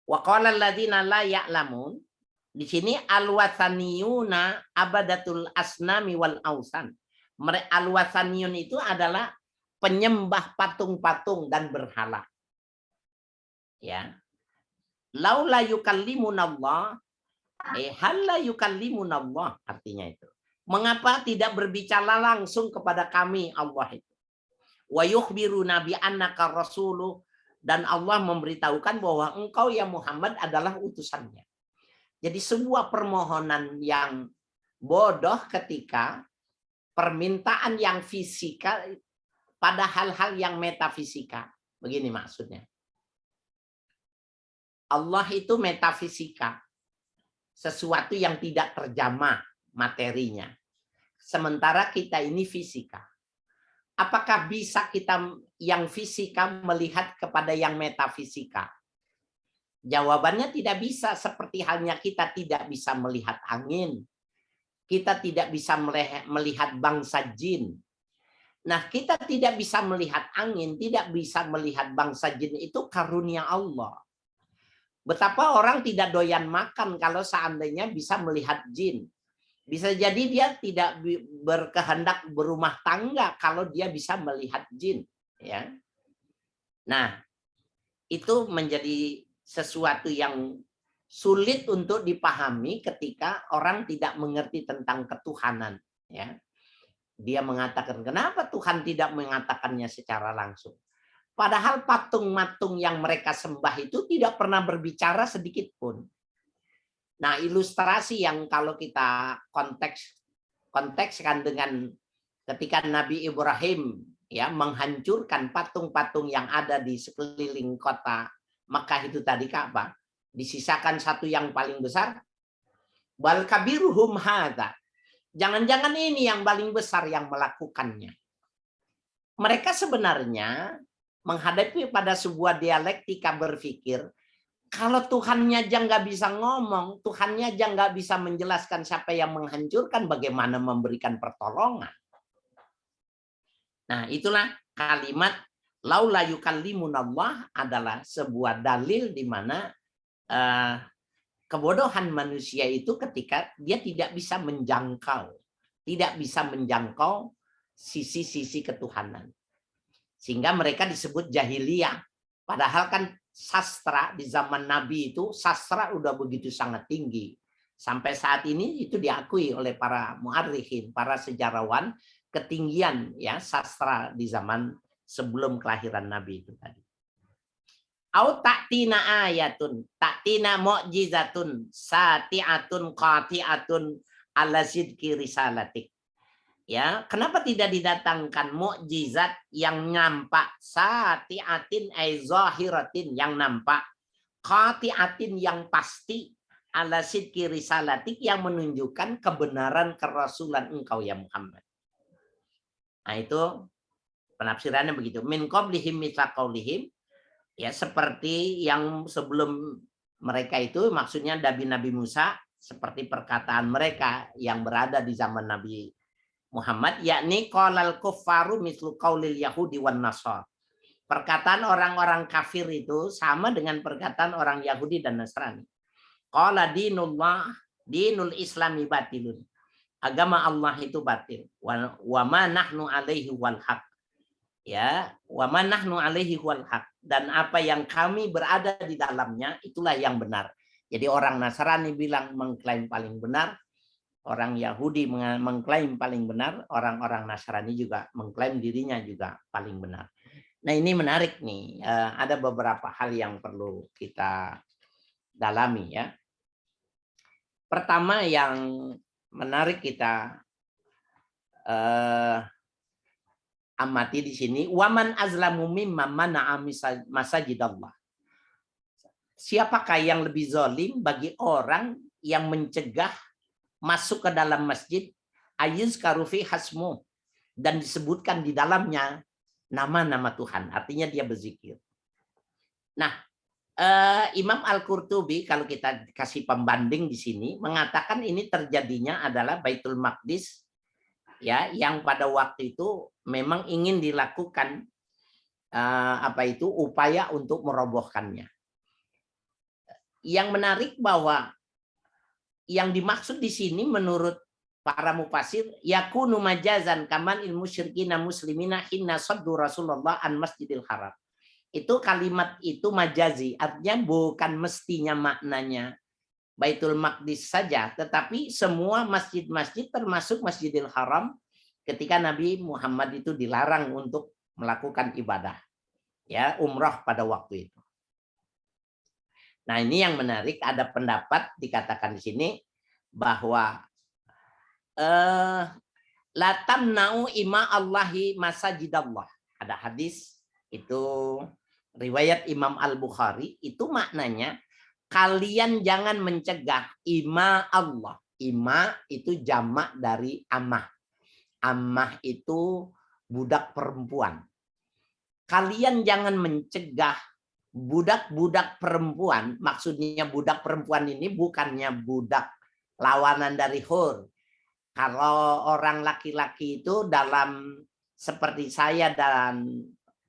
Wa qala alladziina la ya'lamun, di sini al-wathaniyuna abadatul asnami wal ausan. Al-wathaniyun itu adalah penyembah patung-patung dan berhala, ya. Laula yukallimunallah, halla yukallimunallah, artinya itu. Mengapa tidak berbicara langsung kepada kami Allah itu? Wa yukhbiru nabi annaka rasuluh, dan Allah memberitahukan bahwa engkau ya Muhammad adalah utusannya. Jadi sebuah permohonan yang bodoh ketika permintaan yang fisika pada hal-hal yang metafisika. Begini maksudnya. Allah itu metafisika, sesuatu yang tidak terjamah materinya. Sementara kita ini fisika. Apakah bisa kita yang fisika melihat kepada yang metafisika? Jawabannya tidak bisa, seperti halnya kita tidak bisa melihat angin. Kita tidak bisa melihat bangsa jin. Nah, kita tidak bisa melihat angin, tidak bisa melihat bangsa jin, itu karunia Allah. Betapa orang tidak doyan makan kalau seandainya bisa melihat jin. Bisa jadi dia tidak berkehendak berumah tangga kalau dia bisa melihat jin, ya. Nah, itu menjadi sesuatu yang sulit untuk dipahami ketika orang tidak mengerti tentang ketuhanan, ya. dia mengatakan, kenapa Tuhan tidak mengatakannya secara langsung? Padahal patung-matung yang mereka sembah itu tidak pernah berbicara sedikit pun. Nah, ilustrasi yang kalau kita kontekskan dengan ketika Nabi Ibrahim ya menghancurkan patung-patung yang ada di sekeliling kota Makkah itu tadi Ka'bah, disisakan satu yang paling besar, bal kabiruhum hadza. Jangan-jangan ini yang paling besar yang melakukannya. Mereka sebenarnya menghadapi pada sebuah dialektika berpikir, kalau Tuhannya aja nggak bisa ngomong, Tuhannya aja nggak bisa menjelaskan siapa yang menghancurkan, bagaimana memberikan pertolongan. Nah, itulah kalimat laula yukallimunallah adalah sebuah dalil di mana kebodohan manusia itu ketika dia tidak bisa menjangkau sisi-sisi ketuhanan. Sehingga mereka disebut jahiliyah. Padahal kan sastra di zaman Nabi itu, sastra udah begitu sangat tinggi. Sampai saat ini itu diakui oleh para muarikhin, para sejarawan, ketinggian ya sastra di zaman sebelum kelahiran Nabi itu tadi. Au ta'tina ayatun, ta'tina mu'jizatun, sati'atun qati'atun ala sidqi risalatik. Ya, kenapa tidak didatangkan mukjizat yang nampak, sati'atin ay zahiratin yang nampak, qati'atin yang pasti, ala sidqi risalatik yang menunjukkan kebenaran kerasulan engkau ya Muhammad. Nah, itu penafsirannya begitu. Min qablihim mithla qaulihim, ya seperti yang sebelum mereka itu, maksudnya Nabi Musa, seperti perkataan mereka yang berada di zaman Nabi Muhammad, yakni qalal kuffaru mislu qaulil yahudi wan nasar. Perkataan orang-orang kafir itu sama dengan perkataan orang Yahudi dan Nasrani. Qala dinullah, dinul islami batilun. Agama Allah itu batil. Wa ma nahnu alaihi wal haq. Ya, wa ma nahnu alaihi wal haq. Dan apa yang kami berada di dalamnya itulah yang benar. Jadi orang Nasrani bilang mengklaim paling benar, orang Yahudi mengklaim paling benar, orang-orang Nasrani juga mengklaim dirinya juga paling benar. Nah, ini menarik nih. Ada beberapa hal yang perlu kita dalami ya. Pertama yang menarik kita amati di sini, waman azlamu mimman mana'a masajidallah. Siapakah yang lebih zalim bagi orang yang mencegah masuk ke dalam masjid ayuz karufi hasmu dan disebutkan di dalamnya nama-nama Tuhan, artinya dia berzikir. Nah, Imam Al-Qurtubi kalau kita kasih pembanding di sini mengatakan ini terjadinya adalah Baitul Maqdis ya, yang pada waktu itu memang ingin dilakukan upaya untuk merobohkannya. Yang menarik bahwa yang dimaksud di sini menurut para mufasir yakunu majazan kaman il musyrikina muslimina inna saddu Rasulullah an Masjidil Haram. Itu kalimat itu majazi, artinya bukan mestinya maknanya Baitul Maqdis saja, tetapi semua masjid-masjid termasuk Masjidil Haram ketika Nabi Muhammad itu dilarang untuk melakukan ibadah ya umrah pada waktu itu. Nah, ini yang menarik, ada pendapat dikatakan di sini bahwa la tamna'u ima Allahi masajidallah. Ada hadis itu riwayat Imam Al-Bukhari, itu maknanya kalian jangan mencegah ima Allah. Ima itu jamak dari amah. Amah itu budak perempuan. Kalian jangan mencegah budak-budak perempuan, maksudnya budak perempuan ini bukannya budak lawanan dari hur. Kalau orang laki-laki itu dalam seperti saya dan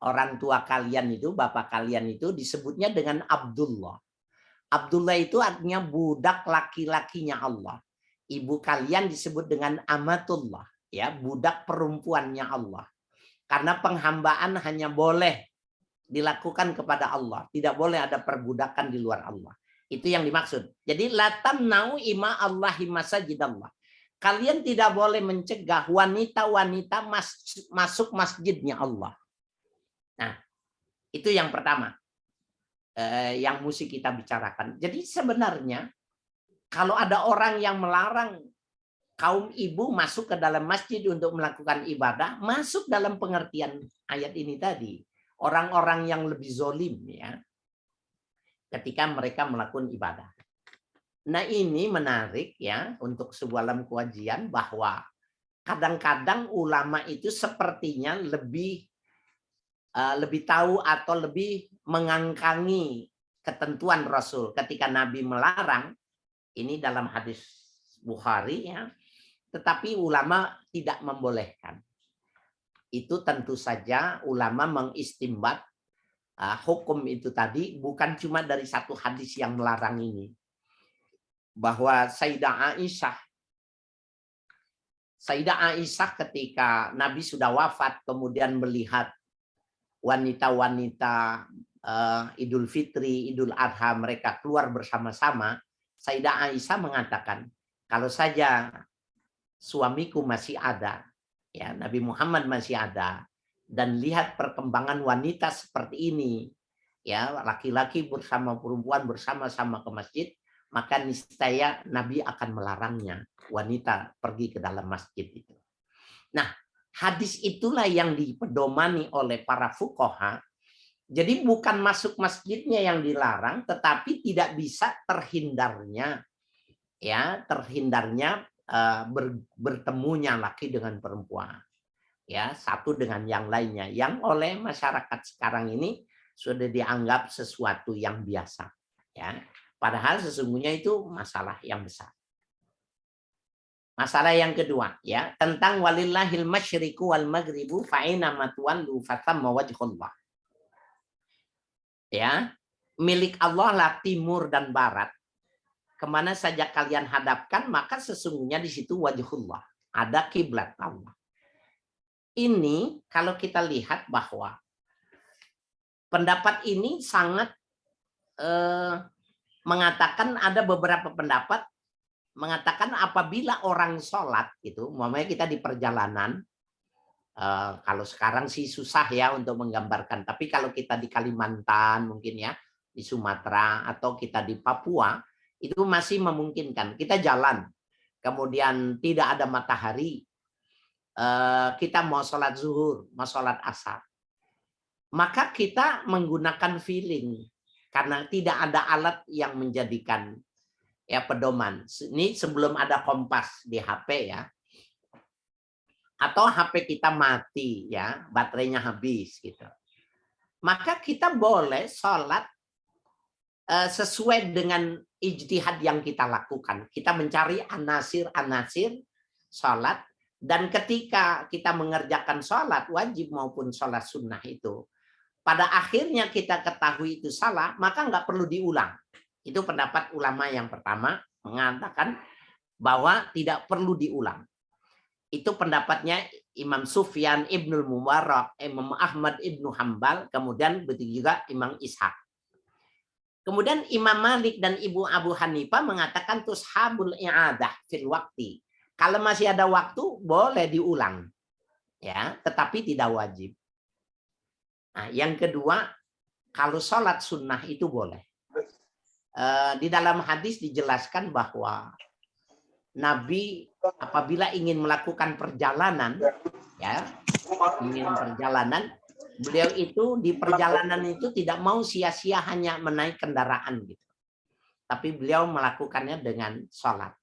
orang tua kalian itu, bapak kalian itu disebutnya dengan Abdullah. Abdullah itu artinya budak laki-lakinya Allah. Ibu kalian disebut dengan Amatullah, ya, budak perempuannya Allah. Karena penghambaan hanya boleh dilakukan kepada Allah, tidak boleh ada perbudakan di luar Allah. Itu yang dimaksud. Jadi latam nau ima Allahi masajidallah. kalian tidak boleh mencegah wanita-wanita masuk masjidnya Allah. Nah, itu yang pertama yang mesti kita bicarakan. Jadi sebenarnya kalau ada orang yang melarang kaum ibu masuk ke dalam masjid untuk melakukan ibadah, masuk dalam pengertian ayat ini tadi. Orang-orang yang lebih zolim ya, ketika mereka melakukan ibadah. Nah ini menarik ya untuk sebuah dalam kajian bahwa kadang-kadang ulama itu sepertinya lebih tahu atau lebih mengangkangi ketentuan Rasul ketika Nabi melarang, ini dalam hadis Bukhari ya, tetapi ulama tidak membolehkan. Itu tentu saja ulama mengistimbat hukum itu tadi bukan cuma dari satu hadis yang melarang ini. Bahwa Sayyidah Aisyah ketika Nabi sudah wafat kemudian melihat wanita-wanita Idul Fitri, Idul Adha mereka keluar bersama-sama, Sayyidah Aisyah mengatakan, kalau saja suamiku masih ada, ya Nabi Muhammad masih ada, dan lihat perkembangan wanita seperti ini, ya laki-laki bersama perempuan bersama-sama ke masjid, maka niscaya Nabi akan melarangnya wanita pergi ke dalam masjid itu. Nah, hadis itulah yang dipedomani oleh para fuqaha. Jadi bukan masuk masjidnya yang dilarang, tetapi tidak bisa terhindarnya bertemunya laki dengan perempuan. Ya, satu dengan yang lainnya yang oleh masyarakat sekarang ini sudah dianggap sesuatu yang biasa, ya. Padahal sesungguhnya itu masalah yang besar. Masalah yang kedua ya, tentang walillahil masyriqu wal maghribu fa aina ma tuwallu fatamma wajhullah. Ya, milik Allah lah timur dan barat. Kemana saja kalian hadapkan, maka sesungguhnya di situ wajhullah, ada kiblat Allah. Ini kalau kita lihat bahwa pendapat ini sangat mengatakan, ada beberapa pendapat mengatakan apabila orang sholat gitu, umpamanya kita di perjalanan, kalau sekarang sih susah ya untuk menggambarkan, tapi kalau kita di Kalimantan mungkin ya, di Sumatera atau kita di Papua, itu masih memungkinkan kita jalan, kemudian tidak ada matahari, kita mau sholat zuhur, mau sholat asar, maka kita menggunakan feeling karena tidak ada alat yang menjadikan ya pedoman. Ini sebelum ada kompas di HP ya, atau HP kita mati ya, baterainya habis gitu, maka kita boleh sholat sesuai dengan ijtihad yang kita lakukan. Kita mencari anasir sholat, dan ketika kita mengerjakan sholat wajib maupun sholat sunnah itu, pada akhirnya kita ketahui itu salah, maka nggak perlu diulang. Itu pendapat ulama yang pertama, mengatakan bahwa tidak perlu diulang. Itu pendapatnya Imam Sufyan Ibnul Mubarak, Imam Ahmad Ibnu Hambal, kemudian begitu juga Imam Ishaq. Kemudian Imam Malik dan Ibu Abu Hanifah mengatakan tushabul i'adah fil waqti. Kalau masih ada waktu boleh diulang, ya, tetapi tidak wajib. Nah, yang kedua, kalau sholat sunnah itu boleh. Di dalam hadis dijelaskan bahwa Nabi apabila ingin melakukan perjalanan, ya, beliau itu di perjalanan itu tidak mau sia-sia hanya menaik kendaraan gitu, tapi beliau melakukannya dengan sholat.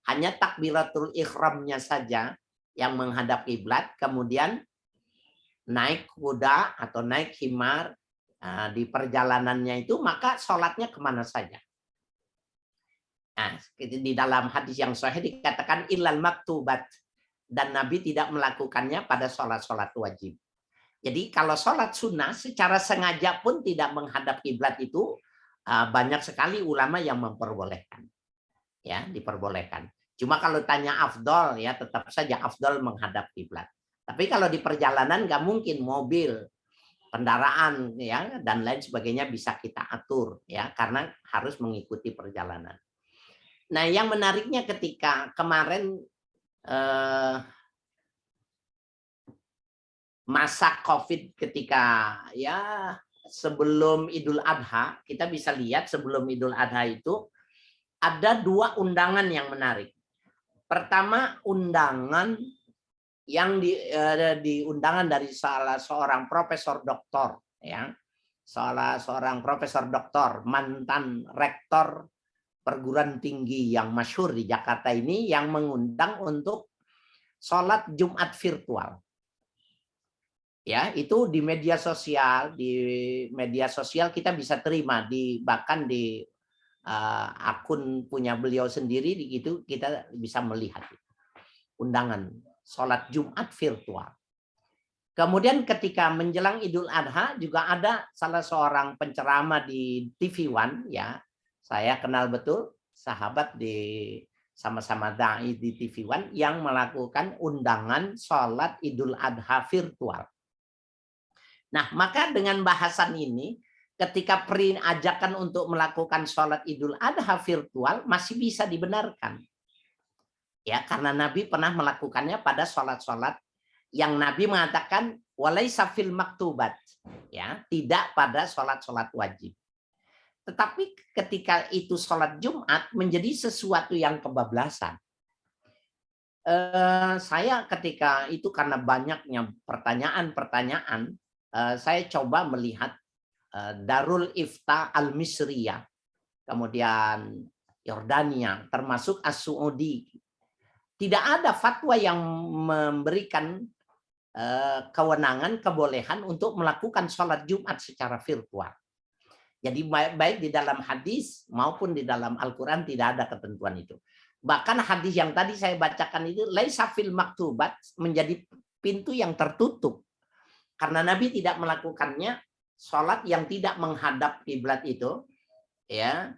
Hanya takbiratul ihramnya saja yang menghadap kiblat, kemudian naik kuda atau naik himar di perjalanannya itu, maka sholatnya kemana saja. Nah, di dalam hadis yang sahih dikatakan ilal maktubat, dan Nabi tidak melakukannya pada sholat-sholat wajib. Jadi kalau sholat sunnah secara sengaja pun tidak menghadap kiblat itu banyak sekali ulama yang memperbolehkan, ya, diperbolehkan. Cuma kalau tanya afdol, ya tetap saja afdol menghadap kiblat. Tapi kalau di perjalanan nggak mungkin, mobil, kendaraan, ya dan lain sebagainya bisa kita atur, ya, karena harus mengikuti perjalanan. Nah, yang menariknya ketika kemarin masa COVID ketika ya sebelum Idul Adha, kita bisa lihat sebelum Idul Adha itu ada 2 undangan yang menarik. Pertama, undangan yang di undangan dari salah seorang profesor doktor, ya, salah seorang profesor doktor, mantan rektor perguruan tinggi yang masyhur di Jakarta ini, yang mengundang untuk sholat Jumat virtual. Ya, itu di media sosial kita bisa terima, bahkan di akun punya beliau sendiri, gitu kita bisa melihat undangan sholat Jumat virtual. Kemudian ketika menjelang Idul Adha juga ada salah seorang penceramah di TV One, ya, saya kenal betul, sahabat di sama-sama dai di TV One, yang melakukan undangan sholat Idul Adha virtual. Nah, maka dengan bahasan ini, ketika ajakan untuk melakukan sholat Idul Adha virtual masih bisa dibenarkan. Ya, karena Nabi pernah melakukannya pada sholat-sholat yang Nabi mengatakan walaisa fil maktubat, ya, tidak pada sholat-sholat wajib. Tetapi ketika itu sholat Jumat menjadi sesuatu yang kebablasan. Saya ketika itu karena banyaknya pertanyaan-pertanyaan, saya coba melihat Darul Ifta Al-Misriyah, kemudian Yordania, termasuk As-Saudi. Tidak ada fatwa yang memberikan kewenangan, kebolehan untuk melakukan sholat Jumat secara virtual. Jadi baik di dalam hadis maupun di dalam Al-Quran tidak ada ketentuan itu. Bahkan hadis yang tadi saya bacakan itu laisa fil maktubat, menjadi pintu yang tertutup. Karena Nabi tidak melakukannya sholat yang tidak menghadap kiblat itu, ya,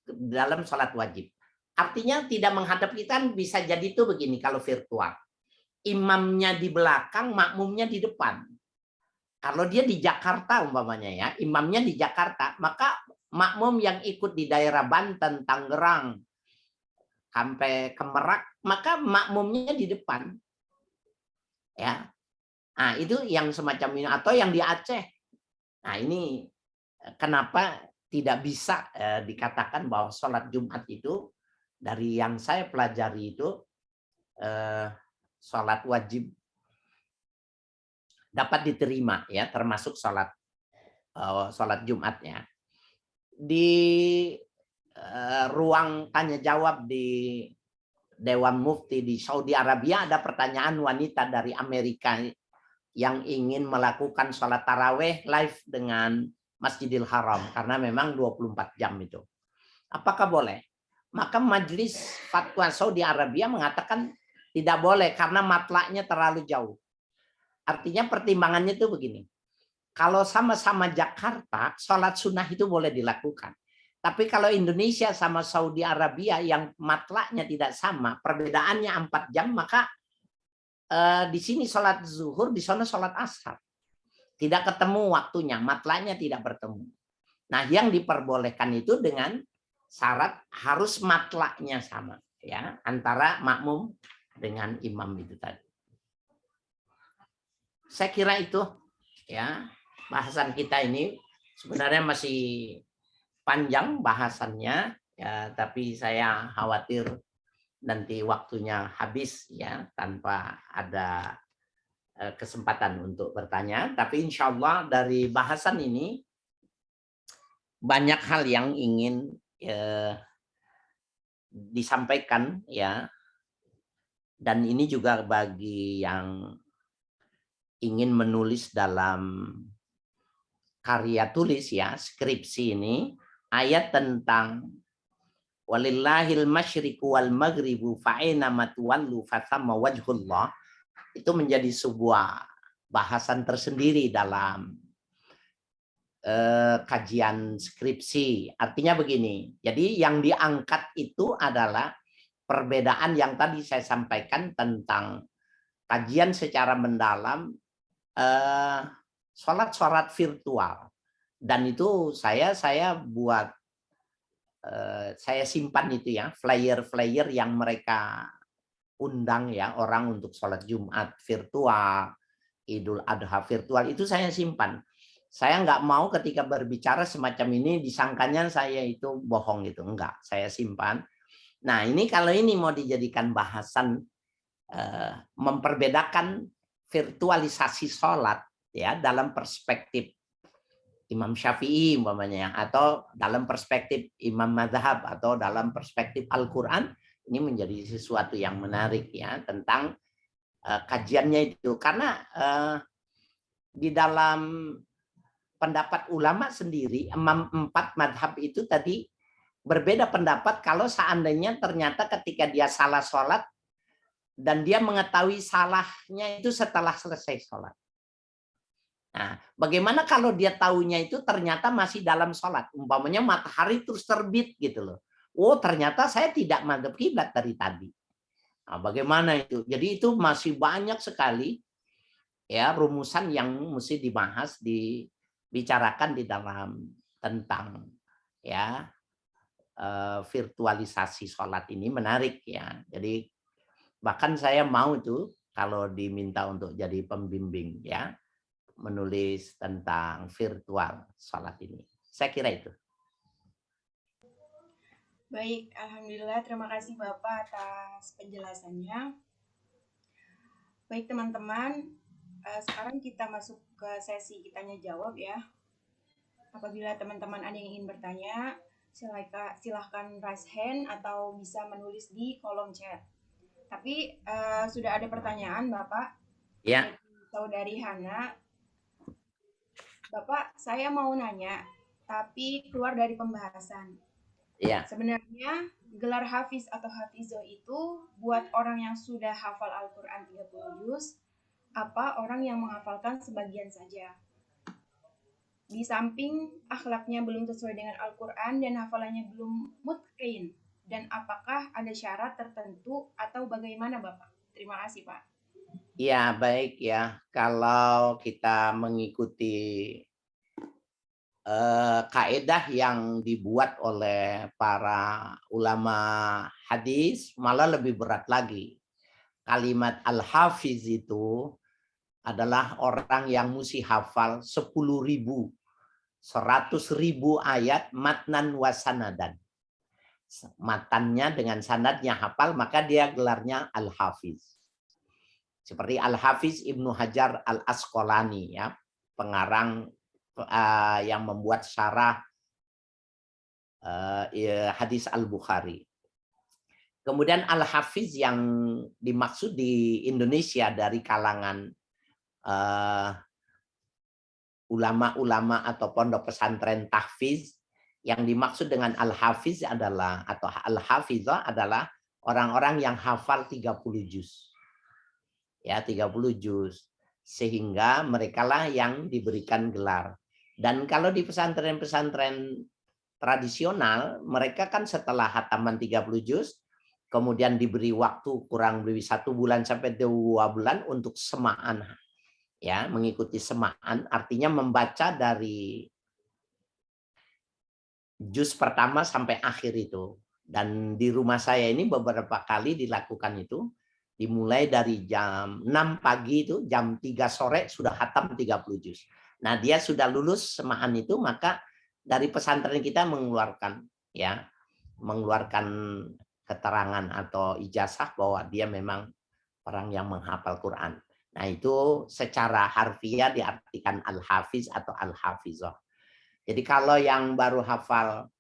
dalam sholat wajib. Artinya tidak menghadap kita bisa jadi itu begini kalau virtual. Imamnya di belakang, makmumnya di depan. Kalau dia di Jakarta umpamanya, ya, imamnya di Jakarta, maka makmum yang ikut di daerah Banten, Tangerang, sampai ke Merak, maka makmumnya di depan. Ya. Nah, itu yang semacam ini, atau yang di Aceh. Nah, ini kenapa tidak bisa dikatakan bahwa sholat Jumat itu dari yang saya pelajari itu sholat wajib dapat diterima, ya, termasuk sholat Jumatnya. Di ruang tanya jawab di Dewan Mufti di Saudi Arabia ada pertanyaan wanita dari Amerika yang ingin melakukan sholat taraweh live dengan Masjidil Haram karena memang 24 jam itu. Apakah boleh? Maka Majelis Fatwa Saudi Arabia mengatakan tidak boleh karena matlaknya terlalu jauh. Artinya pertimbangannya itu begini. Kalau sama-sama Jakarta, sholat sunnah itu boleh dilakukan. Tapi kalau Indonesia sama Saudi Arabia yang matlaknya tidak sama, perbedaannya 4 jam, maka di sini sholat zuhur, di sana sholat asar. Tidak ketemu waktunya, matlaknya tidak bertemu. Nah, yang diperbolehkan itu dengan syarat harus matlaknya sama, ya, antara makmum dengan imam itu tadi. Saya kira itu, ya, bahasan kita ini sebenarnya masih panjang bahasannya, ya, tapi saya khawatir nanti waktunya habis, ya, tanpa ada kesempatan untuk bertanya. Tapi insya Allah dari bahasan ini banyak hal yang ingin disampaikan, ya, dan ini juga bagi yang ingin menulis dalam karya tulis, ya, skripsi ini, ayat tentang walillahil masyriqu wal maghribu fa aina matwallu fathamma wajhullah, itu menjadi sebuah bahasan tersendiri dalam kajian skripsi. Artinya begini, jadi yang diangkat itu adalah perbedaan yang tadi saya sampaikan tentang kajian secara mendalam sholat virtual, dan itu saya buat saya simpan itu ya, flyer-flyer yang mereka undang ya orang untuk sholat Jumat virtual, Idul Adha virtual, itu saya simpan. Saya nggak mau ketika berbicara semacam ini disangkanya saya itu bohong gitu, enggak, saya simpan. Nah ini kalau ini mau dijadikan bahasan memperbedakan virtualisasi sholat ya dalam perspektif Imam Syafi'i umpamanya, atau dalam perspektif Imam Mazhab, atau dalam perspektif Al-Quran, ini menjadi sesuatu yang menarik ya tentang kajiannya itu. Karena di dalam pendapat ulama sendiri, empat madhab itu tadi berbeda pendapat kalau seandainya ternyata ketika dia salah sholat dan dia mengetahui salahnya itu setelah selesai sholat. Nah, bagaimana kalau dia tahunya itu ternyata masih dalam sholat, umpamanya matahari terus terbit gitu loh. Oh, ternyata saya tidak madhab kiblat dari tadi. Nah, bagaimana itu? Jadi itu masih banyak sekali ya rumusan yang mesti dibahas, dibicarakan di dalam tentang ya virtualisasi sholat ini menarik ya. Jadi bahkan saya mau itu kalau diminta untuk jadi pembimbing ya, menulis tentang virtual sholat ini. Saya kira itu. Baik, alhamdulillah, terima kasih Bapak atas penjelasannya. Baik teman-teman, sekarang kita masuk ke sesi tanya jawab ya. Apabila teman-teman ada yang ingin bertanya, silahkan raise hand atau bisa menulis di kolom chat. Tapi sudah ada pertanyaan Bapak Ya. dari saudari Hana. Bapak, saya mau nanya, tapi keluar dari pembahasan. Ya. Sebenarnya gelar hafiz atau hafizo itu buat orang yang sudah hafal Al-Quran 30 juz, apa orang yang menghafalkan sebagian saja. Di samping akhlaknya belum sesuai dengan Al-Quran dan hafalannya belum mutqin, dan apakah ada syarat tertentu atau bagaimana Bapak? Terima kasih Pak. Ya, baik ya. Kalau kita mengikuti kaedah yang dibuat oleh para ulama hadis, malah lebih berat lagi. Kalimat al-hafiz itu adalah orang yang mesti hafal 10.000, 100.000 ayat matnan wasanadan. Matannya dengan sanadnya hafal, maka dia gelarnya al-hafiz. Seperti Al-Hafiz Ibnu Hajar Al-Asqalani ya, pengarang yang membuat syarah hadis Al-Bukhari. Kemudian Al-Hafiz yang dimaksud di Indonesia dari kalangan ulama-ulama atau pondok pesantren tahfiz, yang dimaksud dengan Al-Hafiz adalah, atau Al-Hafizah adalah orang-orang yang hafal 30 juz. Ya, 30 juz. Sehingga merekalah yang diberikan gelar. Dan kalau di pesantren-pesantren tradisional, mereka kan setelah hataman 30 juz, kemudian diberi waktu kurang lebih 1 bulan sampai 2 bulan untuk semaan. Ya, mengikuti semaan, artinya membaca dari juz pertama sampai akhir itu. Dan di rumah saya ini beberapa kali dilakukan itu, dimulai dari jam 6 pagi itu, jam 3 sore sudah khatam 30 juz. Nah, dia sudah lulus semaan itu, maka dari pesantren kita mengeluarkan keterangan atau ijazah bahwa dia memang orang yang menghafal Quran. Nah, itu secara harfiah diartikan al-hafiz atau al-hafizah. Jadi kalau yang baru hafal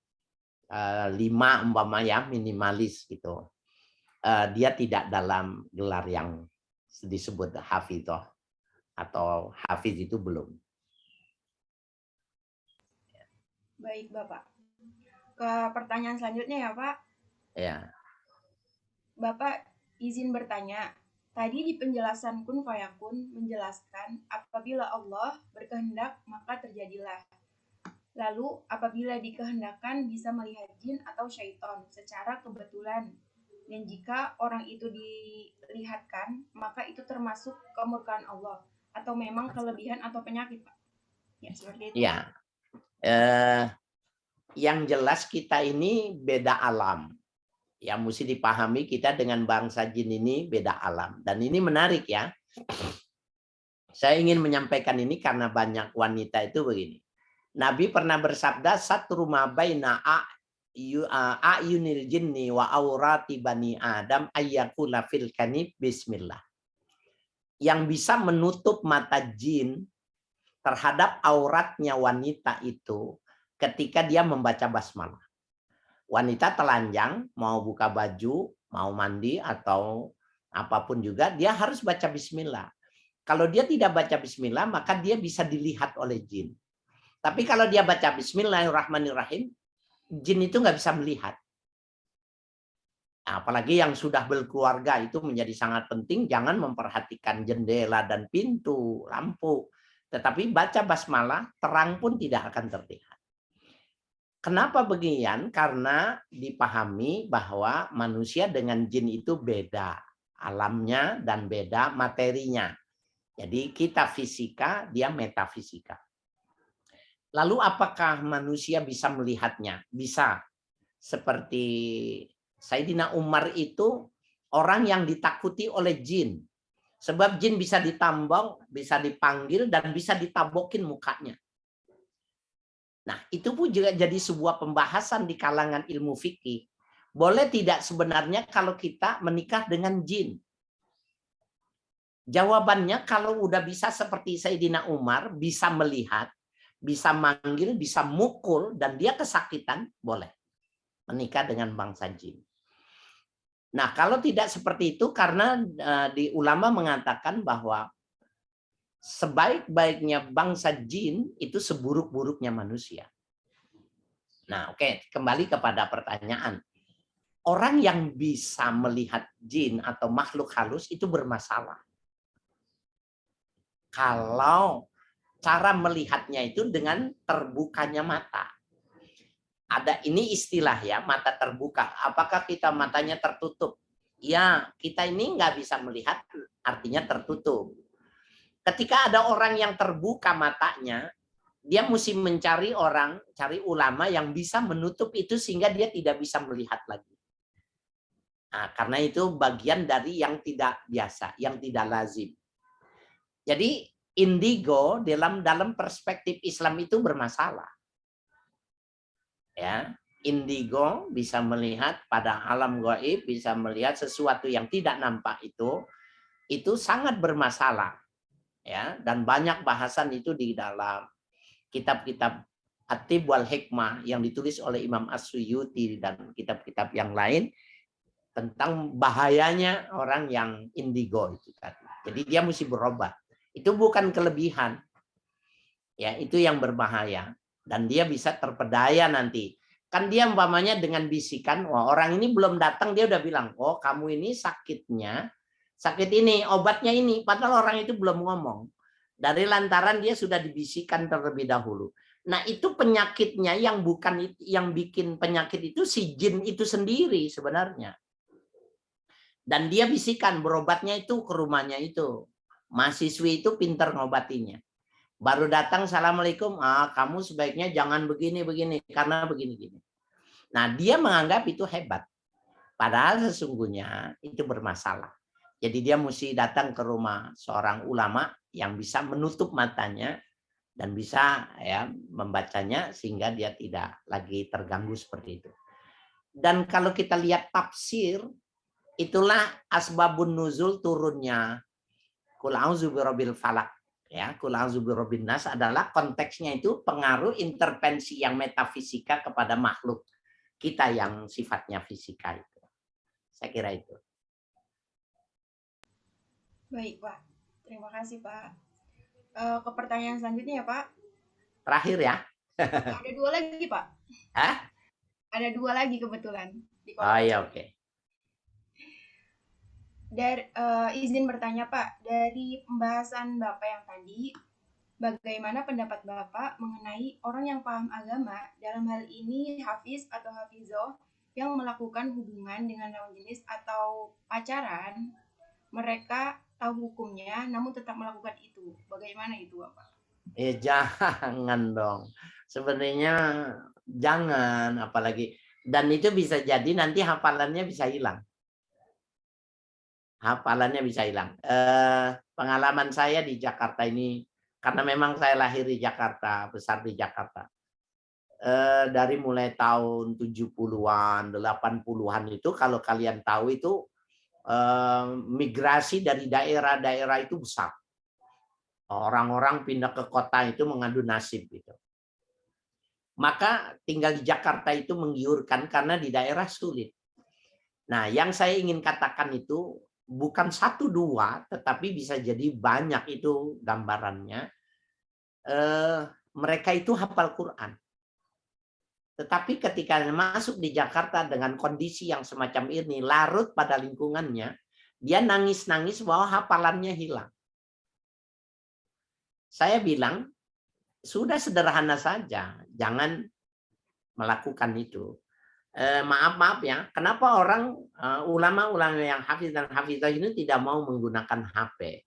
5 umpamanya minimalis gitu, dia tidak dalam gelar yang disebut hafizah, atau hafiz itu belum. Baik Bapak. Ke pertanyaan selanjutnya ya Pak. Ya. Bapak izin bertanya. Tadi di penjelasan kun fayakun menjelaskan apabila Allah berkehendak maka terjadilah. Lalu apabila dikehendakkan bisa melihat jin atau syaitan secara kebetulan. Dan jika orang itu dilihatkan maka itu termasuk kemurkaan Allah atau memang kelebihan atau penyakit Pak. Ya seperti itu. Ya. yang jelas kita ini beda alam. Ya, mesti dipahami kita dengan bangsa jin ini beda alam. Dan ini menarik ya. Saya ingin menyampaikan ini karena banyak wanita itu begini. Nabi pernah bersabda, "Satru ma baina ayunil jinni wa aurati bani Adam ayyakula fil kanib bismillah." Yang bisa menutup mata jin terhadap auratnya wanita itu ketika dia membaca basmalah. Wanita telanjang, mau buka baju, mau mandi atau apapun juga, dia harus baca bismillah. Kalau dia tidak baca bismillah, maka dia bisa dilihat oleh jin. Tapi kalau dia baca bismillahirrahmanirrahim, jin itu nggak bisa melihat. Apalagi yang sudah berkeluarga itu menjadi sangat penting, jangan memperhatikan jendela dan pintu, lampu. Tetapi baca basmalah, terang pun tidak akan terlihat. Kenapa beginian? Karena dipahami bahwa manusia dengan jin itu beda alamnya dan beda materinya. Jadi kita fisika, dia metafisika. Lalu apakah manusia bisa melihatnya? Bisa. Seperti Sayyidina Umar itu orang yang ditakuti oleh jin. Sebab jin bisa ditambang, bisa dipanggil, dan bisa ditabokin mukanya. Nah, itu pun juga jadi sebuah pembahasan di kalangan ilmu fikih. Boleh tidak sebenarnya kalau kita menikah dengan jin? Jawabannya kalau udah bisa seperti Sayyidina Umar, bisa melihat, bisa manggil, bisa mukul, dan dia kesakitan, boleh menikah dengan bangsa jin. Nah, kalau tidak seperti itu, karena di ulama mengatakan bahwa sebaik-baiknya bangsa jin itu seburuk-buruknya manusia. Nah, oke, kembali kepada pertanyaan. Orang yang bisa melihat jin atau makhluk halus itu bermasalah. Kalau cara melihatnya itu dengan terbukanya mata. Ada ini istilah ya, mata terbuka. Apakah kita matanya tertutup? Ya, kita ini nggak bisa melihat, artinya tertutup. Ketika ada orang yang terbuka matanya, dia mesti mencari orang, cari ulama yang bisa menutup itu sehingga dia tidak bisa melihat lagi. Nah, karena itu bagian dari yang tidak biasa, yang tidak lazim. Jadi indigo dalam perspektif Islam itu bermasalah. Ya, indigo bisa melihat pada alam gaib, bisa melihat sesuatu yang tidak nampak itu sangat bermasalah. Ya, dan banyak bahasan itu di dalam kitab-kitab At-Tib wal Hikmah yang ditulis oleh Imam As-Suyuti dan kitab-kitab yang lain tentang bahayanya orang yang indigo itu tadi. Jadi dia mesti berobat. Itu bukan kelebihan. Ya, itu yang berbahaya dan dia bisa terpedaya nanti. Kan dia umpamanya dengan bisikan, wah orang ini belum datang dia udah bilang, "Oh, kamu ini sakitnya sakit ini, obatnya ini." Padahal orang itu belum ngomong. Dari lantaran dia sudah dibisikkan terlebih dahulu. Nah, itu penyakitnya yang bukan yang bikin penyakit itu si jin itu sendiri sebenarnya. Dan dia bisikan berobatnya itu ke rumahnya itu. Mahasiswi itu pintar ngobatinya. Baru datang, "Assalamualaikum, kamu sebaiknya jangan begini-begini, karena begini-gini." Nah, dia menganggap itu hebat. Padahal sesungguhnya itu bermasalah. Jadi dia mesti datang ke rumah seorang ulama yang bisa menutup matanya dan bisa ya membacanya sehingga dia tidak lagi terganggu seperti itu. Dan kalau kita lihat tafsir, itulah asbabun nuzul turunnya Qul a'udzu birabbil falaq. Ya, Qul a'udzu birabbin nas adalah konteksnya itu pengaruh intervensi yang metafisika kepada makhluk kita yang sifatnya fisika itu. Saya kira itu. Baik, Pak. Terima kasih, Pak. Ke pertanyaan selanjutnya ya, Pak. Terakhir ya. Ada dua lagi, Pak. Hah? Ada dua lagi kebetulan di Oh kolom iya, chat. oke. Izin bertanya, Pak, dari pembahasan Bapak yang tadi, bagaimana pendapat Bapak mengenai orang yang paham agama, dalam hal ini hafiz atau hafizoh, yang melakukan hubungan dengan lawan jenis atau pacaran, mereka tahu hukumnya namun tetap melakukan itu. Bagaimana itu, Bapak? Jangan dong. Sebenarnya Jangan, apalagi. Dan itu bisa jadi nanti hafalannya bisa hilang. Hafalannya bisa hilang. Pengalaman saya di Jakarta ini, karena memang saya lahir di Jakarta, besar di Jakarta. Dari mulai tahun 70-an, 80-an itu, kalau kalian tahu itu, migrasi dari daerah-daerah itu besar. Orang-orang pindah ke kota itu mengadu nasib gitu. Maka tinggal di Jakarta itu menggiurkan karena di daerah sulit. Nah, yang saya ingin katakan itu bukan 1, 2, tetapi bisa jadi banyak itu gambarannya. Mereka itu hafal Quran. Tetapi ketika masuk di Jakarta dengan kondisi yang semacam ini, larut pada lingkungannya, dia nangis-nangis bahwa hafalannya hilang. Saya bilang, sudah sederhana saja, jangan melakukan itu. Maaf ya, kenapa orang ulama-ulama yang hafiz dan hafizah ini tidak mau menggunakan HP?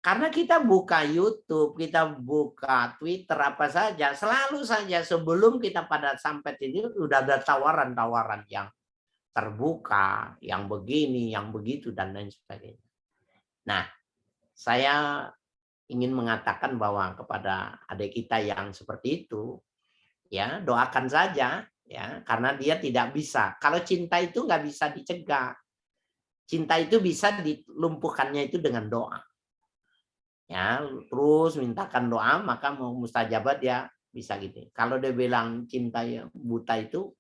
Karena kita buka YouTube, kita buka Twitter, apa saja, selalu saja sebelum kita pada sampai ini sudah ada tawaran-tawaran yang terbuka, yang begini, yang begitu, dan lain sebagainya. Nah, saya ingin mengatakan bahwa kepada adik kita yang seperti itu, ya doakan saja, ya, karena dia tidak bisa. Kalau cinta itu nggak bisa dicegah. Cinta itu bisa dilumpuhkannya itu dengan doa. Ya, terus mintakan doa, maka mau mustajabat ya bisa gitu. Kalau dia bilang cinta yang buta itu,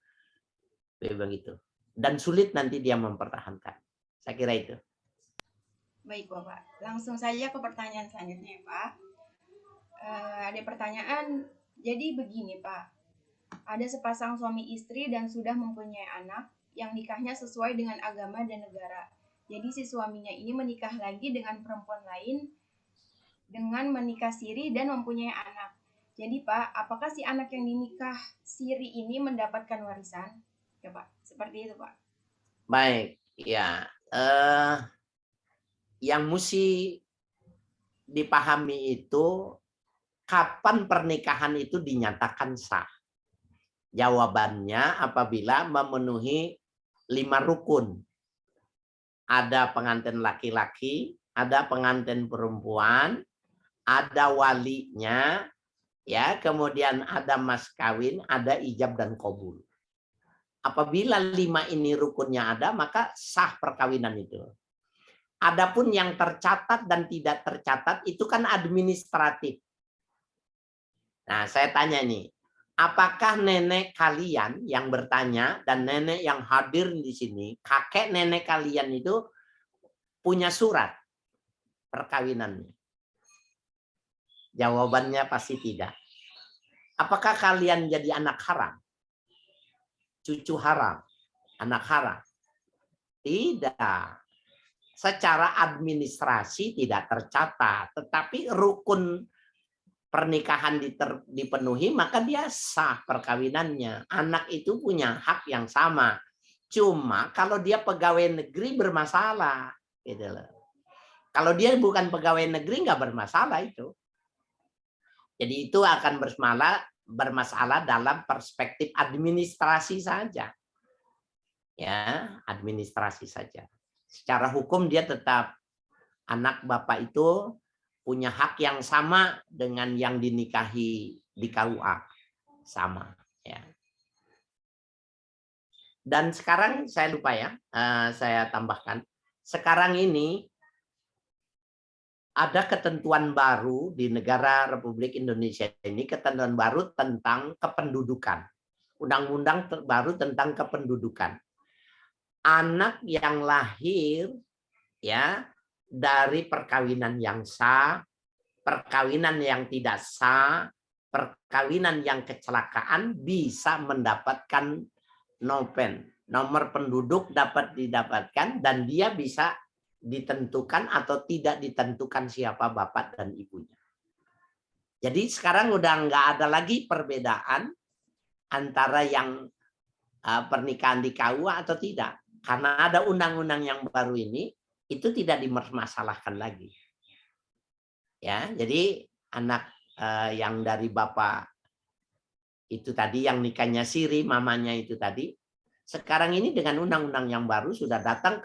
dia bilang gitu. Dan sulit nanti dia mempertahankan. Saya kira itu. Baik Bapak, langsung saja ke pertanyaan selanjutnya ya Pak. Ada pertanyaan, jadi begini Pak. Ada sepasang suami istri dan sudah mempunyai anak yang nikahnya sesuai dengan agama dan negara. Jadi si suaminya ini menikah lagi dengan perempuan lain dengan menikah siri dan mempunyai anak. Jadi Pak, apakah si anak yang dinikah siri ini mendapatkan warisan? Ya Pak, seperti itu Pak. Baik, ya. Yang mesti dipahami itu kapan pernikahan itu dinyatakan sah. Jawabannya apabila memenuhi 5 rukun. Ada pengantin laki-laki, ada pengantin perempuan, ada walinya, ya, kemudian ada mas kawin, ada ijab dan qabul. Apabila 5 ini rukunnya ada, maka sah perkawinan itu. Adapun yang tercatat dan tidak tercatat itu kan administratif. Nah, saya tanya nih, apakah nenek kalian yang bertanya dan nenek yang hadir di sini, kakek nenek kalian itu punya surat perkawinannya? Jawabannya pasti tidak. Apakah kalian jadi anak haram? Cucu haram? Anak haram? Tidak. Secara administrasi tidak tercatat, tetapi rukun pernikahan dipenuhi, maka dia sah perkawinannya. Anak itu punya hak yang sama. Cuma kalau dia pegawai negeri bermasalah. Gitu loh. Kalau dia bukan pegawai negeri nggak bermasalah itu. Jadi itu akan bermasalah dalam perspektif administrasi saja. Ya, administrasi saja. Secara hukum dia tetap anak bapak itu punya hak yang sama dengan yang dinikahi di KUA. Sama. Ya. Dan sekarang saya lupa ya, saya tambahkan. Sekarang ini ada ketentuan baru di negara Republik Indonesia ini, ketentuan baru tentang kependudukan. Undang-undang baru tentang kependudukan. Anak yang lahir ya dari perkawinan yang sah, perkawinan yang tidak sah, perkawinan yang kecelakaan bisa mendapatkan nopen. Nomor penduduk dapat didapatkan dan dia bisa ditentukan atau tidak ditentukan siapa bapak dan ibunya. Jadi sekarang udah nggak ada lagi perbedaan antara yang pernikahan di KUA atau tidak. Karena ada undang-undang yang baru ini, itu tidak dipermasalahkan lagi. Ya, jadi anak yang dari bapak itu tadi yang nikahnya siri, mamanya itu tadi. Sekarang ini dengan undang-undang yang baru sudah datang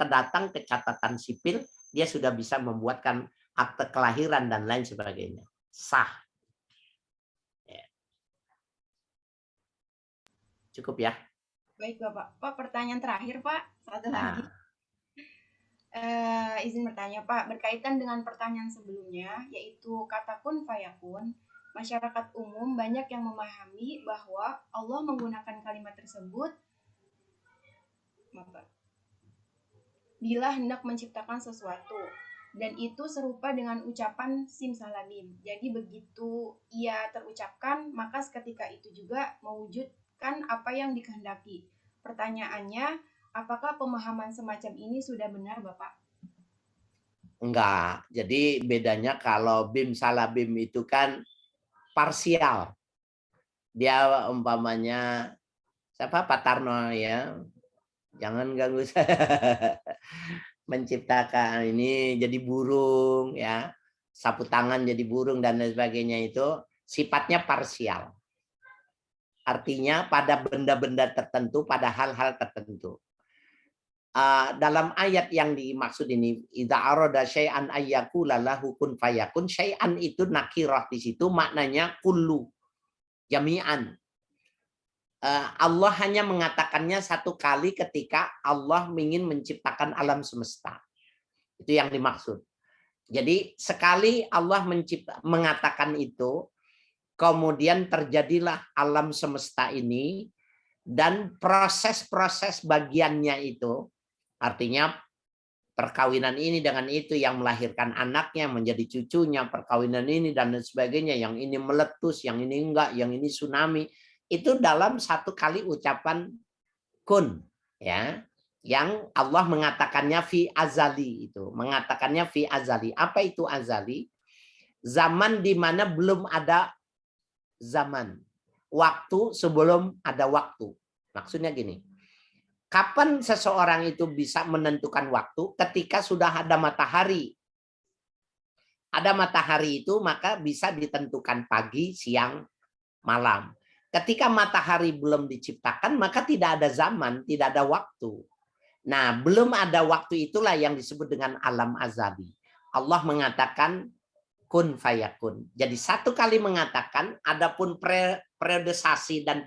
ke catatan sipil, dia sudah bisa membuatkan akte kelahiran dan lain sebagainya. Sah. Ya. Cukup ya. Baik Bapak. Pak, pertanyaan terakhir Pak, satu lagi. Nah, Izin bertanya Pak, berkaitan dengan pertanyaan sebelumnya, yaitu kata kun fayakun, masyarakat umum banyak yang memahami bahwa Allah menggunakan kalimat tersebut bila hendak menciptakan sesuatu, dan itu serupa dengan ucapan simsalabim. Jadi begitu ia terucapkan, maka seketika itu juga mewujudkan apa yang dikehendaki. Pertanyaannya, apakah pemahaman semacam ini sudah benar Bapak? enggak. Jadi bedanya kalau bim salabim itu kan parsial. Dia umpamanya siapa Pak Tarno ya. Jangan ganggu saya. Menciptakan ini jadi burung ya. Sapu tangan jadi burung dan lain sebagainya itu sifatnya parsial. Artinya pada benda-benda tertentu, pada hal-hal tertentu. Dalam ayat yang dimaksud ini, idza arada syai'an ayyakula lahu kun fayakun, syai'an itu nakirah di situ maknanya kullu, jami'an. Allah hanya mengatakannya satu kali ketika Allah ingin menciptakan alam semesta. Itu yang dimaksud. Jadi sekali Allah mengatakan itu, kemudian terjadilah alam semesta ini, dan proses-proses bagiannya itu, artinya perkawinan ini dengan itu yang melahirkan anaknya menjadi cucunya, perkawinan ini dan lain sebagainya, yang ini meletus, yang ini enggak, yang ini tsunami, itu dalam satu kali ucapan kun, ya, yang Allah mengatakannya fi azali, itu mengatakannya fi azali. Apa itu azali? Zaman di mana belum ada zaman, waktu sebelum ada waktu. Maksudnya gini, kapan seseorang itu bisa menentukan waktu? Ketika sudah ada matahari. Ada matahari itu maka bisa ditentukan pagi, siang, malam. Ketika matahari belum diciptakan maka tidak ada zaman, tidak ada waktu. Nah, belum ada waktu itulah yang disebut dengan alam azali. Allah mengatakan kun fayakun. Jadi satu kali mengatakan, adapun periodisasi dan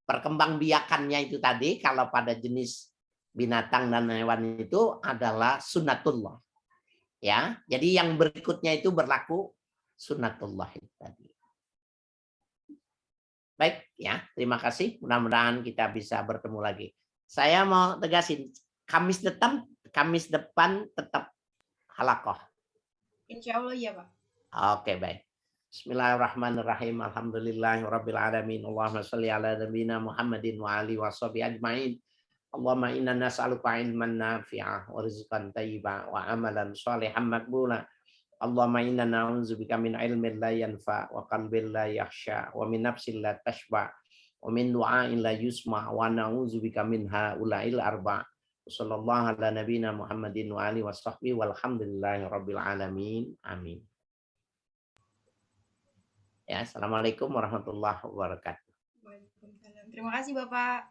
perkembangbiakannya itu tadi, kalau pada jenis binatang dan hewan itu adalah sunnatullah. Ya, jadi yang berikutnya itu berlaku sunnatullah itu tadi. Baik, ya, terima kasih. Mudah-mudahan kita bisa bertemu lagi. Saya mau tegasin, Kamis depan tetap halakoh. Insya Allah ya Pak. Oke, baik. Bismillahirrahmanirrahim. Alhamdulillahirabbil alamin. Allahumma shalli ala nabiyyina Muhammadin wa alihi washabihi ajmain. Allahumma inna nas'aluka ilman nafi'ah wa rizqan thayyiban wa amalan shalihan maqbula. Allahumma inna na'udzubika min ilmin la yanfa wa qalbin la yakhsha wa min nafsin la tashba wa min du'ain la yusma wa na'udzubika min haula'il arba'. Sallallahu ala nabiyyina Muhammadin wa alihi washabbihi walhamdulillahi rabbil alamin. Amin. Ya, assalamualaikum warahmatullahi wabarakatuh. Waalaikumsalam. Terima kasih Bapak.